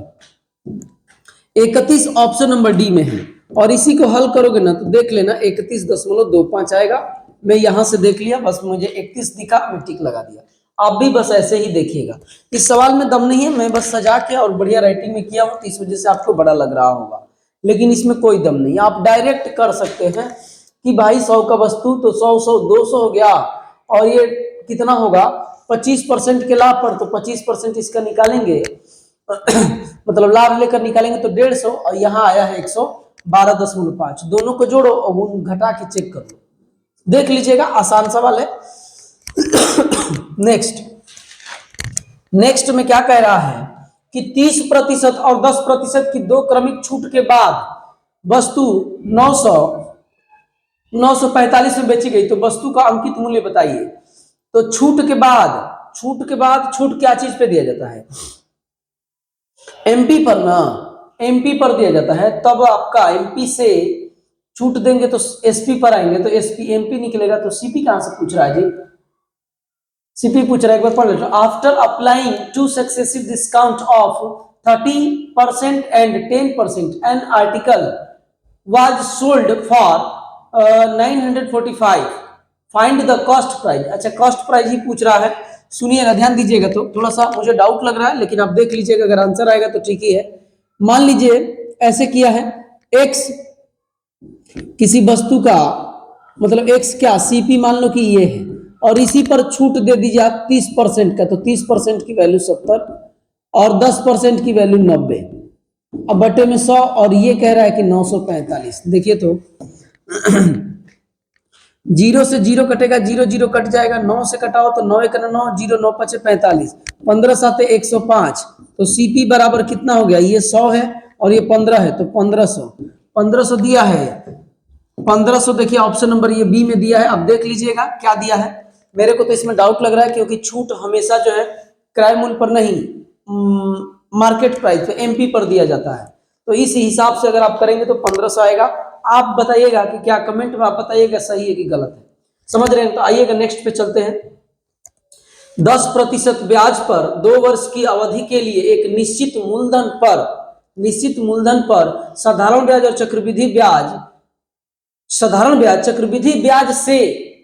31 ऑप्शन नंबर डी में है, और इसी को हल करोगे ना तो देख लेना 31.25 आएगा। मैं यहां से देख लिया, बस मुझे 31 दिखा, मैं टिक लगा दिया। आप भी बस ऐसे ही देखिएगा। इस सवाल में दम नहीं है, मैं बस सजा के और बढ़िया राइटिंग में किया हूं, तो इस वजह से आपको बड़ा लग रहा होगा, लेकिन इसमें कोई दम नहीं। आप डायरेक्ट कर सकते हैं कि भाई 100 का वस्तु तो 100 100 200 हो गया, और ये कितना होगा? 25% के लाभ पर, तो 25% इसका निकालेंगे मतलब लाभ लेकर निकालेंगे तो 150, और यहाँ आया है 112.5। दोनों को जोड़ो और घटा के चेक कर लो, देख लीजिएगा, आसान सवाल है। नेक्स्ट में क्या कह रहा है कि 30% और 10% की 2 क्रमिक छूट के बाद वस्तु 945 में बेची गई, तो वस्तु का अंकित मूल्य बताइए। तो छूट के बाद छूट क्या चीज पे दिया जाता है? एमपी पर ना, एमपी पर दिया जाता है, तब आपका एमपी से छूट देंगे तो एसपी पर आएंगे, तो एसपी एमपी निकलेगा, तो सीपी कहां से पूछ रहा है जी? सीपी पूछ रहा है, एक बार पढ़ लो। After applying 2 successive discount of 30% and 10%, an article was sold for 945, find the cost price. अच्छा, कॉस्ट प्राइस ही पूछ रहा है। सुनिएगा, ध्यान दीजिएगा, तो थोड़ा सा मुझे डाउट लग रहा है, लेकिन आप देख लीजिएगा, अगर आंसर आएगा तो ठीक ही है। मान लीजिए ऐसे किया है, एक्स किसी वस्तु का मतलब एक्स क्या सीपी मान लो कि ये है, और इसी पर छूट दे दीजिए आप 30% का, तो 30% की वैल्यू 70, और 10% की वैल्यू 90, अब बटे में 100, और ये कह रहा है कि 945। देखिए तो 0 से 0 कटेगा, 0 0 कट जाएगा, 9 से कटाओ तो 9 1 9, 0 9 5 45, 15 7 105, तो सीपी बराबर कितना हो गया, ये 100 है और ये 15 है, तो 1500 दिया है। 1500 देखिए ऑप्शन नंबर ये बी में दिया है। अब देख लीजिएगा क्या दिया है। मेरे को तो इसमें डाउट लग रहा है, क्योंकि छूट हमेशा जो है क्रय मूल्य पर नहीं, मार्केट प्राइस पे, एमपी पर दिया जाता है। तो इस हिसाब से अगर आप करेंगे तो 1500 आएगा। आप बताइएगा कि क्या, कमेंट में आप बताइएगा सही है कि गलत है। समझ रहे हैं? तो आइएगा नेक्स्ट पे चलते हैं। 10% ब्याज पर 2 वर्ष की अवधि के लिए एक निश्चित मूलधन पर साधारण ब्याज और चक्रवृद्धि ब्याज, साधारण ब्याज चक्रवृद्धि ब्याज से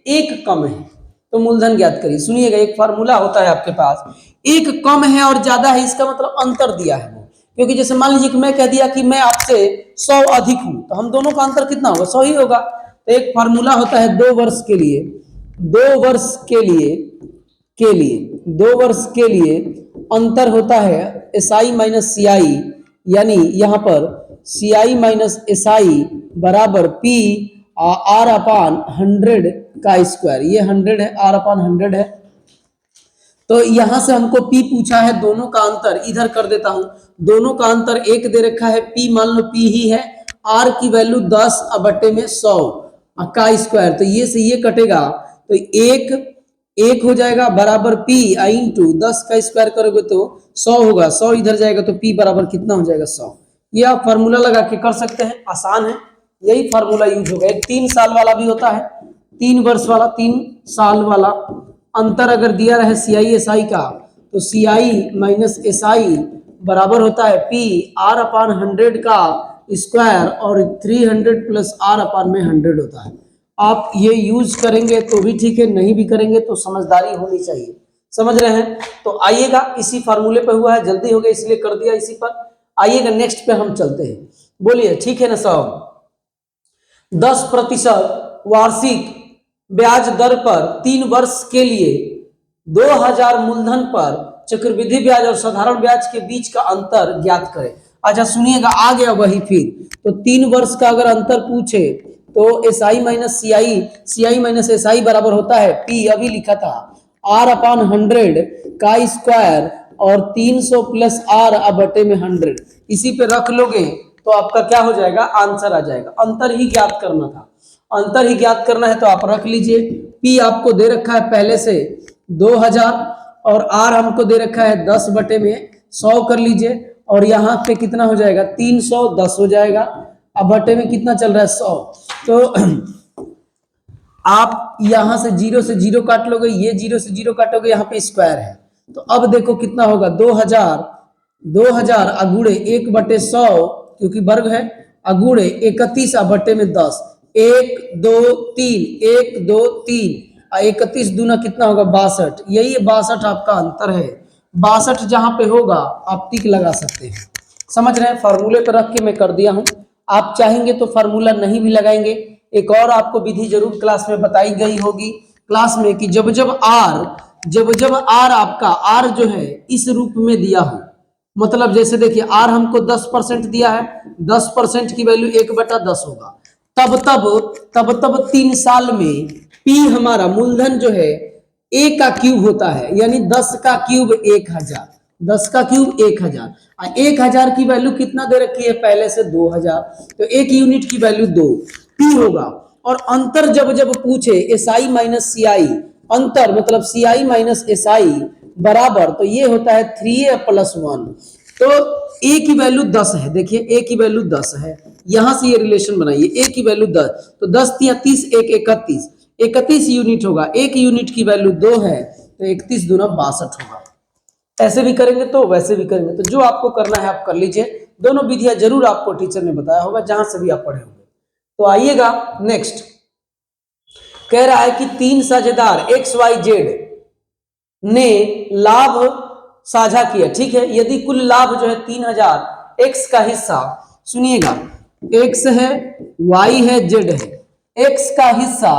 एक कम है तो मूलधन ज्ञात करिए। सुनिएगा, एक फार्मूला होता है आपके पास, एक कम है और ज्यादा है, इसका मतलब अंतर दिया है। क्योंकि जैसे मान लीजिए कि मैं कह दिया कि मैं आपसे 100 अधिक हूं, तो हम दोनों का अंतर कितना होगा, 100 ही होगा। तो एक फार्मूला होता है 2 वर्ष के लिए, 2 वर्ष के लिए अंतर होता है SI माइनस CI, यानी यहां पर CI माइनस SI बराबर P R अपान 100 का स्क्वायर। ये 100 है, R अपान 100 है। तो यहां से हमको P पूछा है, दोनों का अंतर इधर कर देता हूं। दोनों का अंतर 1 दे रखा है, P मान लो P ही है, R की वैल्यू 10 बटे में 100 का स्क्वायर। तो ये से ये कटेगा, तो 1 हो जाएगा बराबर P इंटू 10 का स्क्वायर करोगे तो 100 होगा, 100 इधर जाएगा तो P बराबर कितना हो जाएगा, 100। ये आप फार्मूला लगा के कर सकते हैं, आसान है, यही फार्मूला यूज होगा। एक 3 साल वाला भी होता है, 3 वर्ष वाला, 3 साल वाला। अंतर अगर दिया रहे CI SI का, तो CI माइनस SI बराबर होता है P R अपान 100 का स्क्वायर, और 300 प्लस R अपान में 100 होता है। आप ये यूज करेंगे तो भी ठीक है, नहीं भी करेंगे तो समझदारी होनी चाहिए। समझ रहे हैं? तो आइएगा, इसी फार्मूले पे हुआ है, जल्दी हो गया इसलिए कर दिया इसी पर। आइएगा नेक्स्ट पे हम चलते हैं, बोलिए ठीक है ना साहब। 10% वार्षिक ब्याज दर पर 3 वर्ष के लिए 2000 मूलधन पर चक्रवृद्धि ब्याज और साधारण ब्याज के बीच का अंतर ज्ञात करें। अच्छा सुनिएगा, आ गया वही फिर। तो 3 वर्ष का अगर अंतर पूछे तो SI minus CI minus SI बराबर होता है P, अभी लिखा था, R अपान 100 का स्क्वायर और 300 प्लस R बटे में 100। इसी पे रख लोगे तो आपका क्या हो जाएगा, आंसर आ जाएगा। अंतर ही ज्ञात करना था, अंतर ही ज्ञात करना है तो आप रख लीजिए। P आपको दे रखा है पहले से 2000 और R हमको दे रखा है 10 बटे में 100 कर लीजिए, और यहाँ पे कितना हो जाएगा, 310 हो जाएगा। अब बटे में कितना चल रहा है, 100। तो आप यहां से 0 से 0 काट लोगे, ये 0 से 0 काटोगे, यहाँ पे स्क्वायर है। तो अब देखो कितना होगा, 2000 अगुड़े 1 बटे 100 क्योंकि वर्ग है, अगुड़े 31 बटे में 10, 1 2 3 1 2 3, 31 दूना कितना होगा, 62। यही 62 आपका अंतर है। 62 जहां पे होगा आप टिक लगा सकते हैं। समझ रहे हैं? फार्मूले पर रख के मैं कर दिया हूं। आप चाहेंगे तो फार्मूला नहीं भी लगाएंगे। एक और आपको विधि जरूर क्लास में बताई गई होगी क्लास में, कि जब जब R आपका R जो है इस रूप में दिया हो, मतलब जैसे देखिए R हमको 10% दिया है, 10% की वैल्यू 1/10 होगा, तब 3 साल में P हमारा मूलधन जो है A का क्यूब होता है, यानी 10 का क्यूब 1000, 10 का क्यूब 1000। 1000 की वैल्यू कितना दे रखी है पहले से, 2000, तो 1 यूनिट की वैल्यू 2 P होगा। और अंतर जब पूछे SI माइनस CI, अंतर मतलब CI माइनस SI बराबर, तो ये होता है 3A प्लस 1। तो A की वैल्यू 10 है, देखिए A की वैल्यू 10 है, यहां से ये रिलेशन बनाइए, A की वैल्यू 10, तो 10 या 30 1 31, 31 यूनिट होगा। 1 यूनिट की वैल्यू 2 है, तो 31 दूना 62 होगा। ऐसे भी करेंगे तो वैसे भी करेंगे, तो जो आपको करना है आप कर लीजिए। दोनों विधियां जरूर आपको टीचर ने बताया होगा जहां से भी आप पढ़े होंगे। तो आइएगा नेक्स्ट, कह रहा है कि 3 साझेदार XYZ ने लाभ साझा किया, ठीक है। यदि कुल लाभ जो है 3000, X का हिस्सा, सुनिएगा, X है, Y है, Z है, X का हिस्सा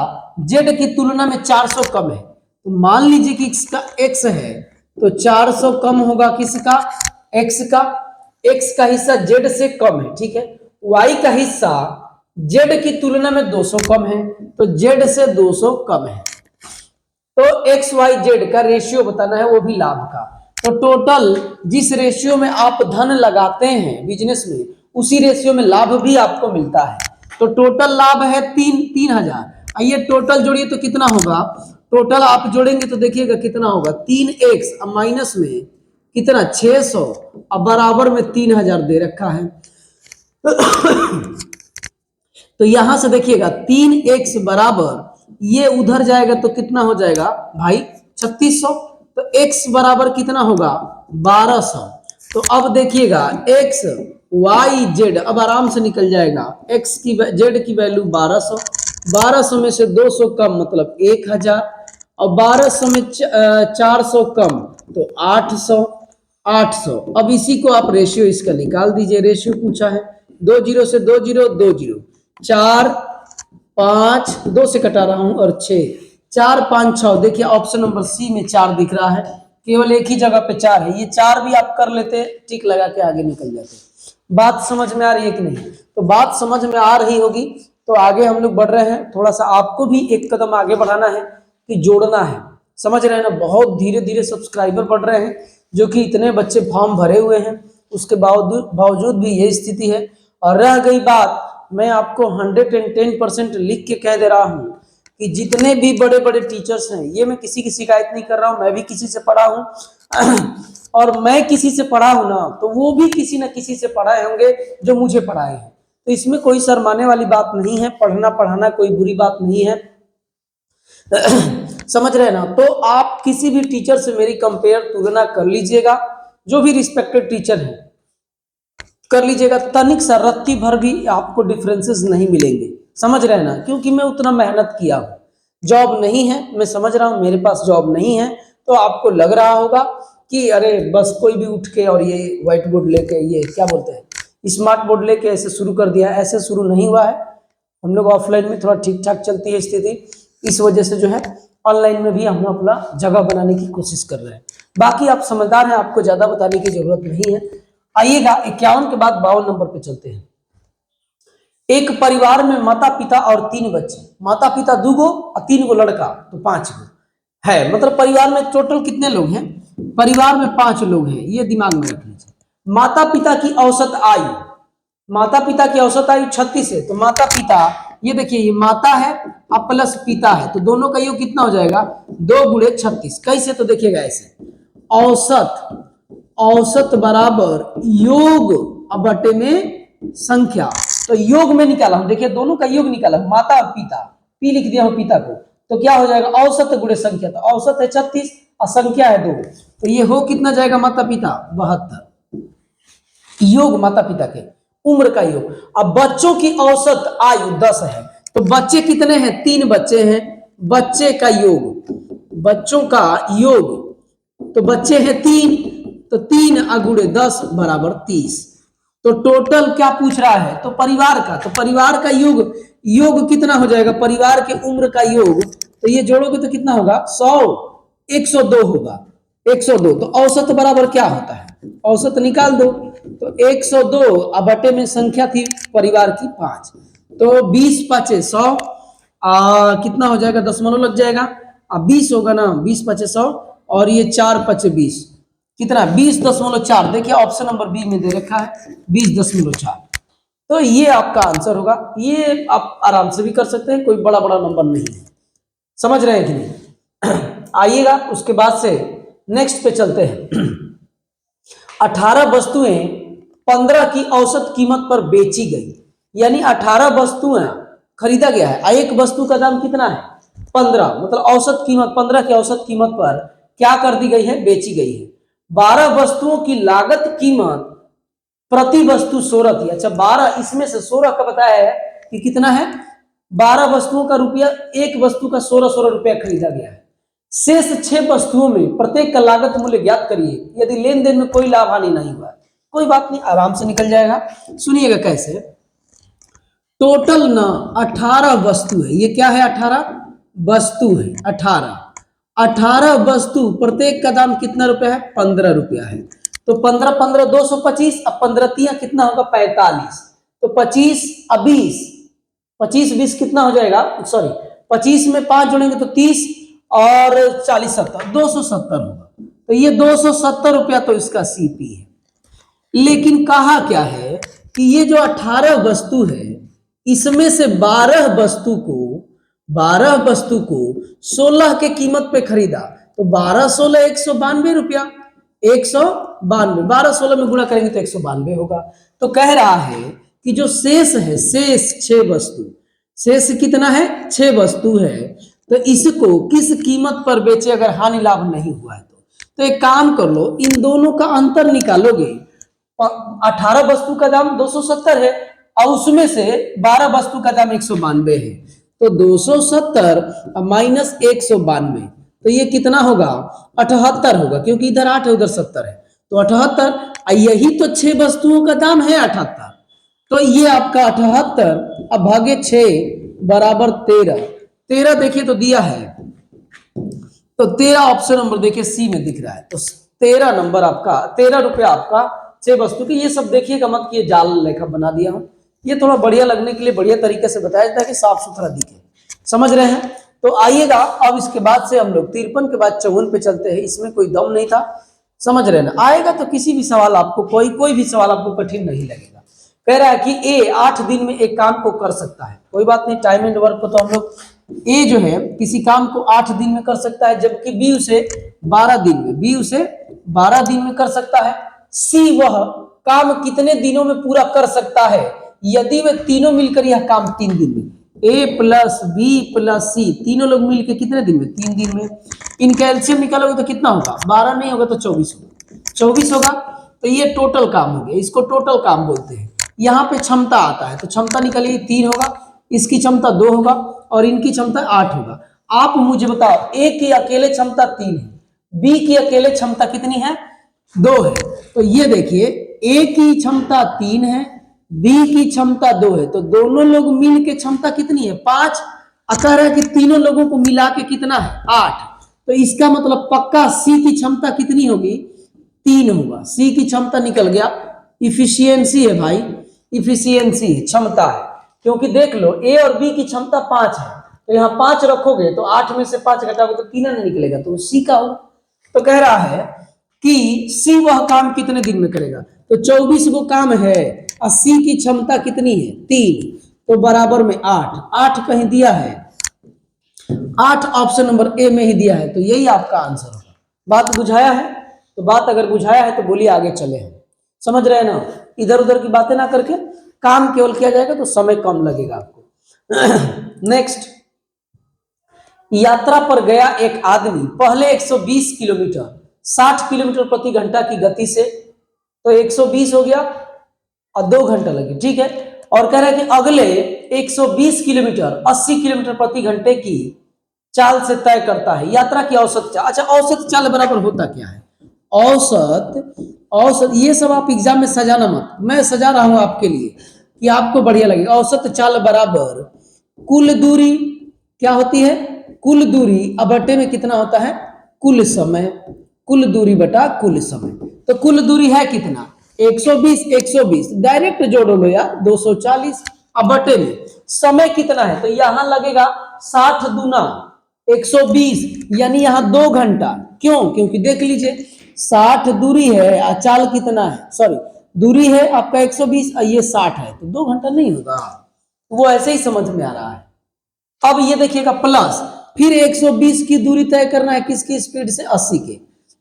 Z की तुलना में 400 कम है। तो मान लीजिए कि इसका X है तो 400 कम होगा किसका, एक्स का हिस्सा जेड से कम है, ठीक है। वाई का हिस्सा जेड की तुलना में 200 कम है, तो जेड से 200 कम है। तो एक्स वाई जेड का रेशियो बताना है, वो भी लाभ का। तो टोटल जिस रेशियो में आप धन लगाते हैं बिजनेस में, उसी रेशियो में लाभ भी आपको मिलता है। तो टोटल लाभ है 3,000। आइए टोटल जोड़िए तो कितना होगा, टोटल आप जोड़ेंगे तो देखिएगा कितना होगा, 3x माइनस में कितना 600 और बराबर में 3,000 दे रखा है। तो यहां से देखिएगा 3x बराबर ये उधर जाएगा तो कितना हो जाएगा भाई 3600, तो x बराबर कितना होगा 1200। तो अब देखिएगा x y z अब आराम से निकल जाएगा, x की z की वैल्यू 1200, 1200 में से 200 कम मतलब 1000 और 1200 में 400 कम तो 800, 800। अब इसी को आप रेशियो इसका निकाल दीजिए, रेशियो पूछा है 2 जीरो से 2 जीरो 2 जीरो 4 5 2 से कटा रहा हूं और 6 4 5 6। देखिए ऑप्शन नंबर सी में 4 दिख रहा है, केवल एक ही जगह पे 4 है। ये 4 भी आप कर लेते, टिक लगा के आगे निकल जाते। बात समझ में आ रही है कि नहीं? तो बात समझ में आ रही होगी तो आगे हम लोग बढ़ रहे हैं। थोड़ा सा आपको भी एक कदम आगे बढ़ाना है कि जोड़ना है, समझ रहे हैं ना। बहुत धीरे धीरे सब्सक्राइबर बढ़ रहे हैं, जो कि इतने बच्चे फॉर्म भरे हुए हैं, उसके बावजूद भी यही स्थिति है। और रह गई बात, मैं आपको 110% लिख के कह दे रहा हूं कि जितने भी बड़े बड़े टीचर्स हैं, ये मैं किसी की शिकायत नहीं कर रहा हूं, मैं भी किसी से पढ़ा हूं और मैं किसी से पढ़ा हूं ना, तो वो भी किसी न किसी से पढ़ाए होंगे जो मुझे पढ़ाए हैं। तो इसमें कोई शर्माने वाली बात नहीं है, पढ़ना पढ़ाना कोई बुरी बात नहीं है। समझ रहे हैं ना। तो आप किसी भी टीचर से मेरी कंपेयर तुलना कर लीजिएगा, जो भी रिस्पेक्टेड टीचर है कर लीजिएगा, तनिक सा रत्ती भर भी आपको डिफरेंसेस नहीं मिलेंगे, समझ रहे हैं ना। क्योंकि मैं उतना मेहनत किया हूं, जॉब नहीं है, मैं समझ रहा हूं मेरे पास जॉब नहीं है, तो आपको लग रहा होगा कि अरे बस कोई भी उठ के और ये व्हाइट बोर्ड लेके, ये क्या बोलते हैं, स्मार्ट बोर्ड लेके ऐसे शुरू कर दिया। ऐसे शुरू नहीं हुआ है, हम लोग ऑफलाइन में थोड़ा ठीक ठाक चलती है स्थिति, इस वजह से जो है ऑनलाइन में भी हम अपना जगह बनाने की कोशिश कर रहे हैं। बाकी आप समझदार हैं, आपको ज्यादा बताने की जरूरत नहीं है। आइएगा 51 के बाद 52 नंबर पे चलते हैं। एक परिवार में माता पिता और 3 बच्चे, माता पिता 2 गो और 3 गो लड़का, तो 5 गो है। मतलब परिवार में टोटल कितने लोग हैं, परिवार में 5 लोग हैं, ये दिमाग में रख लीजिए। माता पिता की औसत आयु, माता पिता की औसत आयु 36 है। तो माता पिता, ये देखिए ये माता है अब प्लस पिता है, तो दोनों का योग कितना हो जाएगा 2 गुणे 36। कैसे, तो देखिएगा ऐसे, औसत, औसत बराबर योग अब बटे में संख्या। तो योग में निकाला हूं, देखिए दोनों का योग निकाला हूं, माता और पिता, पी लिख दिया हूं पिता को, तो क्या हो जाएगा औसत गुणे संख्या। तो औसत है 36 और संख्या है 2, तो ये हो कितना जाएगा माता पिता 72। योग माता पिता के उम्र का योग। अब बच्चों की औसत आयु 10 है, तो बच्चे कितने हैं 3 बच्चे हैं, बच्चे का योग, बच्चों का योग, तो बच्चे हैं 3, तो 3 अगुणे 10 बराबर 30। तो टोटल क्या पूछ रहा है, तो परिवार का, तो परिवार का योग, योग कितना हो जाएगा परिवार के उम्र का योग, तो ये जोड़ोगे तो कितना होगा 100, 102 होगा, 102। तो औसत बराबर क्या होता है, औसत निकाल दो, तो 102 अब बटे में संख्या थी परिवार की 5, तो 20 5 100, कितना हो जाएगा दशमलव लग जाएगा, अब 20 होगा ना, 20 5 100 और ये 4 5 20, कितना 20.4। देखिए ऑप्शन नंबर बी में दे रखा है 20.4। तो ये आपका आंसर होगा। ये आप आराम से भी कर सकते हैं, कोई बड़ा बड़ा नंबर नहीं है, समझ रहे हैं कि नहीं। आइएगा उसके बाद से नेक्स्ट पे चलते हैं। 18 वस्तुएं 15 की औसत कीमत पर बेची गई, यानी 18 वस्तुएं खरीदा गया है, एक वस्तु का दाम कितना है 15, मतलब औसत कीमत 15 की औसत कीमत पर क्या कर दी गई है, बेची गई है। 12 वस्तुओं की लागत कीमत प्रति वस्तु 16 थी। अच्छा 12, इसमें से 16 का बताया है कि कितना है, 12 वस्तुओं का रुपया, एक वस्तु का 16 रुपया खरीदा गया है। शेष 6 वस्तुओं में प्रत्येक का लागत मूल्य ज्ञात करिए यदि लेन देन में कोई लाभ हानि नहीं हुआ। कोई बात नहीं, आराम से निकल जाएगा, सुनिएगा कैसे। टोटल ना 18 वस्तु है, ये क्या है 18 वस्तु है, 18 वस्तु, प्रत्येक का दाम कितना रुपया है 15 रुपया है। तो 15 15 225, अब 15 तिया कितना होगा 45, तो 25 अब 20, 25 20 कितना हो जाएगा, सॉरी 25 में 5 जोड़ेंगे तो 30 और 40 70 270 होगा। तो ये 270 रुपया तो इसका सीपी है। लेकिन कहा क्या है कि ये जो 18 वस्तु है इसमें से 12 वस्तु को 16 के कीमत पे खरीदा, तो 12 16 192 रुपया, 192, 12 16 में गुणा करेंगे तो 192 होगा। तो कह रहा है कि जो शेष है, शेष 6 वस्तु, शेष कितना है 6 वस्तु है, तो इसको किस कीमत पर बेचे अगर हानि लाभ नहीं हुआ है तो एक काम कर लो, इन दोनों का अंतर निकालोगे। 18 वस्तु का दाम 270 है और उसमें से 12 वस्तु का दाम 192 है, तो 270 माइनस 192, तो ये कितना होगा 78 होगा, क्योंकि इधर 8 है उधर 70 है, तो 78, यही तो 6 वस्तुओं का दाम है 78, तो ये आपका 78 अब भागे 6 बराबर 13, 13 देखिए तो दिया है, तो 13 ऑप्शन नंबर देखिए सी में दिख रहा है, तो 13 नंबर आपका 13 रुपया आपका 6 वस्तु की। ये सब देखिएगा मत कि ये जाल लेखा बना दिया हूं, ये थोड़ा बढ़िया लगने के लिए बढ़िया तरीके से बताया जाता है कि साफ सुथरा दिखे, समझ रहे हैं। तो आइएगा अब इसके बाद से हम लोग 53 के बाद 54 पे चलते हैं, इसमें कोई दम नहीं था, समझ रहे ना। आएगा तो किसी भी सवाल आपको कोई भी सवाल आपको कठिन नहीं लगेगा। कह रहा है कि ए 8 दिन में एक काम को कर सकता है, कोई बात नहीं, टाइम एंड वर्क को तो हम लोग, ए जो है किसी काम को 8 दिन में कर सकता है, जबकि बी उसे 12 दिन में, बी उसे 12 दिन में कर सकता है। सी वह काम कितने दिनों में पूरा कर सकता है यदि वे तीनों मिलकर यह काम 3 दिन में, ए प्लस बी प्लस सी तीनों लोग मिलकर कितने दिन में 3 दिन में। इनका एलसीएम निकालोगे तो कितना होगा, 12 नहीं होगा तो 24 होगा, 24 होगा, तो ये टोटल काम हो गया, इसको टोटल काम बोलते हैं। यहाँ पे क्षमता आता है तो क्षमता निकालिए 3 होगा, इसकी क्षमता 2 होगा और इनकी क्षमता 8 होगा। आप मुझे बताओ ए की अकेले क्षमता 3 है, बी की अकेले क्षमता कितनी है 2 है, तो ये देखिए ए की क्षमता 3 है, बी की क्षमता 2 है, तो दोनों लोग मिल के क्षमता कितनी है 5, कह रहा है कि तीनों लोगों को मिला के कितना है 8, तो इसका मतलब पक्का सी की क्षमता कितनी होगी 3 होगा, सी की क्षमता निकल गया। इफिशियंसी है भाई, इफिशियंसी है, क्षमता है, क्योंकि देख लो ए और बी की क्षमता 5 है, तो यहाँ 5 रखोगे तो 8 में से 5 घटाओगे तो 3 नहीं निकलेगा, तो सी का हो। तो कह रहा है कि सी वह काम कितने दिन में करेगा, तो 24 वो काम है और सी की क्षमता कितनी है 3, तो बराबर में 8, 8 कहीं दिया है, 8 ऑप्शन नंबर ए में ही दिया है, तो यही आपका आंसर होगा। बात बुझाया है, तो बात अगर बुझाया है तो बोलिए आगे चले हम, समझ रहे हैं ना, इधर उधर की बातें ना करके काम केवल किया जाएगा तो समय कम लगेगा आपको। नेक्स्ट, यात्रा पर गया एक आदमी पहले 120 किलोमीटर 60 किलोमीटर प्रति घंटा की गति से, तो 120 हो गया और 2 घंटा लगे, ठीक है। और कह रहा है कि अगले 120 किलोमीटर 80 किलोमीटर प्रति घंटे की चाल से तय करता है, यात्रा की औसत चाल। अच्छा, औसत चाल बराबर होता क्या है, औसत ये सब आप एग्जाम में सजाना मत, मैं सजा रहा हूं आपके लिए कि आपको बढ़िया लगेगा। औसत चाल बराबर कुल दूरी, क्या होती है कुल दूरी, अब बटे में कितना होता है कुल समय, कुल दूरी बटा कुल समय, तो कुल दूरी है कितना 120, 120 डायरेक्ट जोड़ो लो यार 240, अब बटे में समय कितना है, तो यहां लगेगा 60 दूना 120, यानी यहां 2 घंटा। क्यों, क्योंकि देख लीजिए 60 दूरी है और चाल कितना है, सॉरी दूरी है आपका 120 और ये 60 है, तो 2 घंटा नहीं होगा, वो ऐसे ही समझ में आ रहा है। अब ये देखिएगा प्लस फिर 120 की दूरी तय करना है किसकी स्पीड से 80 के,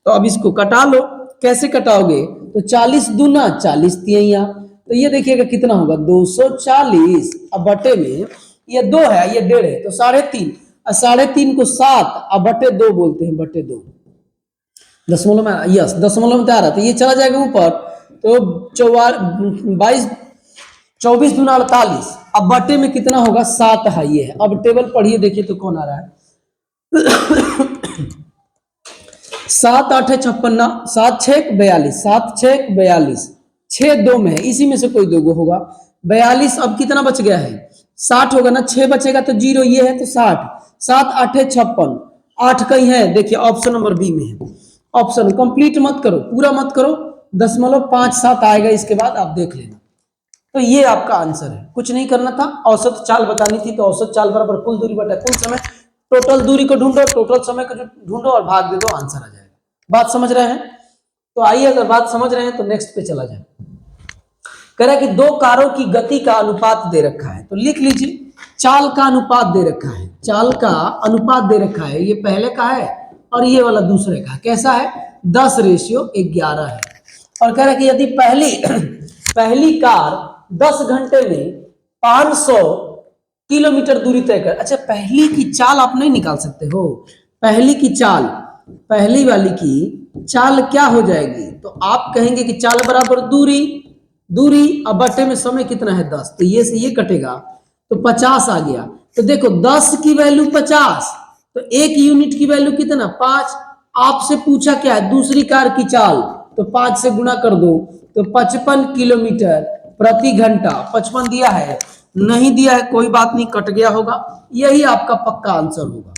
तो अब इसको कटा लो, कैसे कटाओगे, तो 40 दूना 40 तिया, तो ये देखिएगा कितना होगा 240, अब बटे में ये 2 है ये 1.5 है, तो 3.5, और 3.5 को 7 अब बटे 2 बोलते हैं, बटे 2 दशमलव में, यस दशमलव में आ रहा, तो ये चला जाएगा ऊपर, तो 24 दूना 48, अब बटे में कितना होगा 7 है, ये है। अब टेबल पढ़िए देखिए तो कौन आ रहा है 7 8 56, 7 6 42, 7 6 42, 6 2 में है, इसी में से कोई 2 होगा 42, अब कितना बच गया है 60 होगा ना, 6 बचेगा तो 0, ये है तो 60, 7 8 56, 8 कहीं है देखिए ऑप्शन नंबर बी में है। ऑप्शन कंप्लीट मत करो, पूरा मत करो, 0.57 आएगा, इसके बाद आप देख लेना। तो ये आपका आंसर है, कुछ नहीं करना था, औसत चाल बतानी थी, तो औसत चाल बराबर कुल दूरी बटा कुल समय, टोटल दूरी को ढूंढो, टोटल समय को ढूंढो और भाग दे दो, आंसर आ जाएगा। बात समझ रहे हैं? तो आइए, अगर बात समझ रहे हैं तो नेक्स्ट पे चला जाए। कह रहा है कि दो कारों की गति का अनुपात दे रखा है, तो लिख लीजिए चाल का अनुपात दे रखा है, चाल का अनुपात दे रखा है, ये पहले का है और ये वाला दूसरे का। कैसा है? 10:11 है। और कह रहा है कि यदि पहली कार 10 घंटे में 500 किलोमीटर दूरी तय कर। अच्छा, पहली की चाल आप नहीं निकाल सकते हो, पहली की चाल, पहली वाली की चाल क्या हो जाएगी? तो आप कहेंगे कि चाल बराबर दूरी, दूरी अब बटे में समय कितना है 10, तो ये से ये कटेगा तो 50 आ गया। तो देखो 10 की वैल्यू 50, तो 1 यूनिट की वैल्यू कितना? 5। आपसे पूछा क्या है? दूसरी कार की चाल, तो 5 से गुणा कर दो, तो 55 किलोमीटर प्रति घंटा। 55 दिया है? नहीं दिया है, कोई बात नहीं, कट गया होगा। यही आपका पक्का आंसर होगा,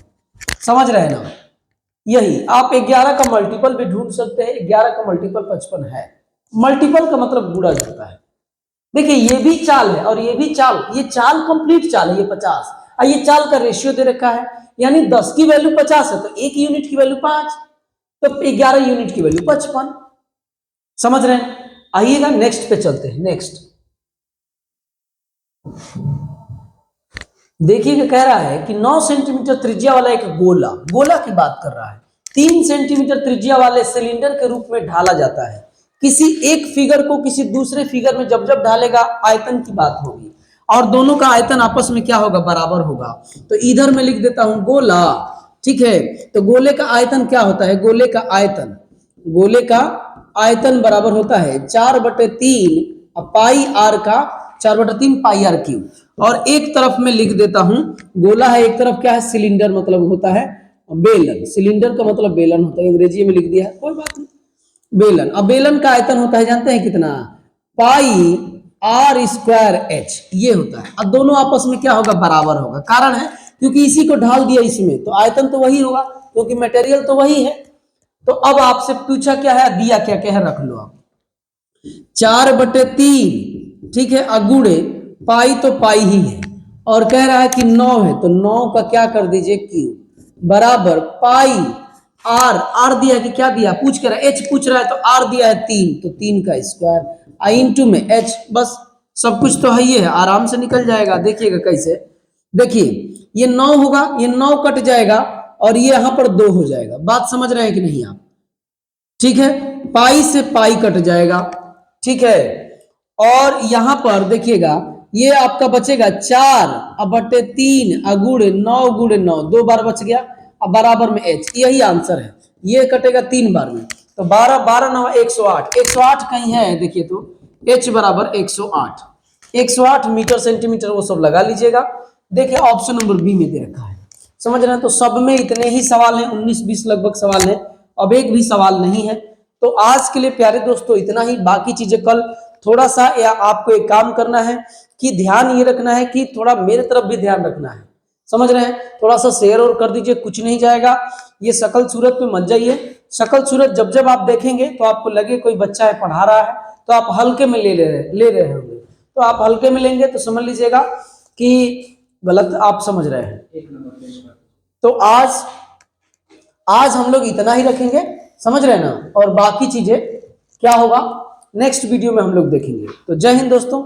समझ रहे हैं ना? यही आप 11 का मल्टीपल भी ढूंढ सकते हैं, 11 का मल्टीपल 55 है। मल्टीपल का मतलब गुणा होता है। देखिए ये भी चाल है और ये भी चाल, ये चाल कंप्लीट चाल है, ये 50, और ये चाल का रेशियो दे रखा है, यानी 10 की वैल्यू 50 है तो 1 यूनिट की वैल्यू 5, तो 11 यूनिट की वैल्यू 55। समझ रहे हैं? आइएगा नेक्स्ट पे चलते हैं। नेक्स्ट देखिए, कह रहा है कि 9 सेंटीमीटर त्रिज्या वाला एक गोला, गोला की बात कर रहा है, 3 सेंटीमीटर त्रिज्या वाले सिलेंडर के रूप में ढाला जाता है। किसी एक फिगर को किसी दूसरे फिगर में जब जब ढालेगा आयतन की बात होगी, और दोनों का आयतन आपस में क्या होगा? बराबर होगा। तो इधर मैं लिख देता हूं गोला, ठीक है? तो गोले का आयतन क्या होता है? गोले का आयतन, गोले का आयतन बराबर होता है 4/3 पाई आर का, 4/3 पाई आर क्यूब। और एक तरफ में लिख देता हूं गोला है, एक तरफ क्या है? सिलेंडर, मतलब होता है बेलन। सिलेंडर का मतलब बेलन होता है, अंग्रेजी में लिख दिया है, कोई बात नहीं, बेलन। अब बेलन का आयतन होता है, जानते हैं कितना? पाई आर स्क्वायर एच, ये होता है। अब दोनों आपस में क्या होगा? बराबर होगा। कारण है क्योंकि इसी को ढाल दिया इसमें, तो आयतन तो वही होगा, क्योंकि मटेरियल तो वही है। तो अब आपसे पूछा क्या है, दिया क्या क्या है, रख लो आप 4/3, ठीक है, अगुणे पाई तो पाई ही है, और कह रहा है कि 9 है, तो 9 का क्या कर दीजिए? क्यूब, बराबर पाई आर, आर दिया कि क्या दिया? पूछ कर एच पूछ रहा है, तो आर दिया है 3, तो 3 का स्क्वायर, आई इंटू में एच, बस सब कुछ तो है, ये है, आराम से निकल जाएगा। देखिएगा कैसे, देखिए ये 9 होगा, ये 9 कट जाएगा और ये यहां पर 2 हो जाएगा। बात समझ रहे हैं कि नहीं आप? ठीक है, पाई से पाई कट जाएगा, ठीक है, और यहां पर देखिएगा ये आपका बचेगा 4/3 अगुणे 9 2 बार बच गया, अब बराबर में एच, यही आंसर है। ये कटेगा 3 बार में, तो 12 12 9 108, 108 कहीं है देखिए, तो एच बराबर 108, 108 मीटर सेंटीमीटर, वो सब लगा लीजिएगा। देखिए ऑप्शन नंबर बी में दे रखा है, समझ रहे हैं? तो सब में इतने ही सवाल हैं, 19-20 लगभग सवाल हैं, अब एक भी सवाल नहीं है। तो आज के लिए प्यारे दोस्तों इतना ही, बाकी चीजें कल थोड़ा सा, या आपको एक काम करना है कि ध्यान ये रखना है कि थोड़ा मेरे तरफ भी ध्यान रखना है, समझ रहे हैं? थोड़ा सा शेयर और कर दीजिए, कुछ नहीं जाएगा। ये शकल सूरत पे मत जाइए, शकल सूरत जब जब आप देखेंगे तो आपको लगे कोई बच्चा है पढ़ा रहा है, तो आप हल्के में ले रहे होंगे, तो आप हल्के में लेंगे तो समझ लीजिएगा कि गलत आप समझ रहे हैं। तो आज हम लोग इतना ही रखेंगे, समझ रहे हैं ना? और बाकी चीजें क्या होगा नेक्स्ट वीडियो में हम लोग देखेंगे। तो जय हिंद दोस्तों।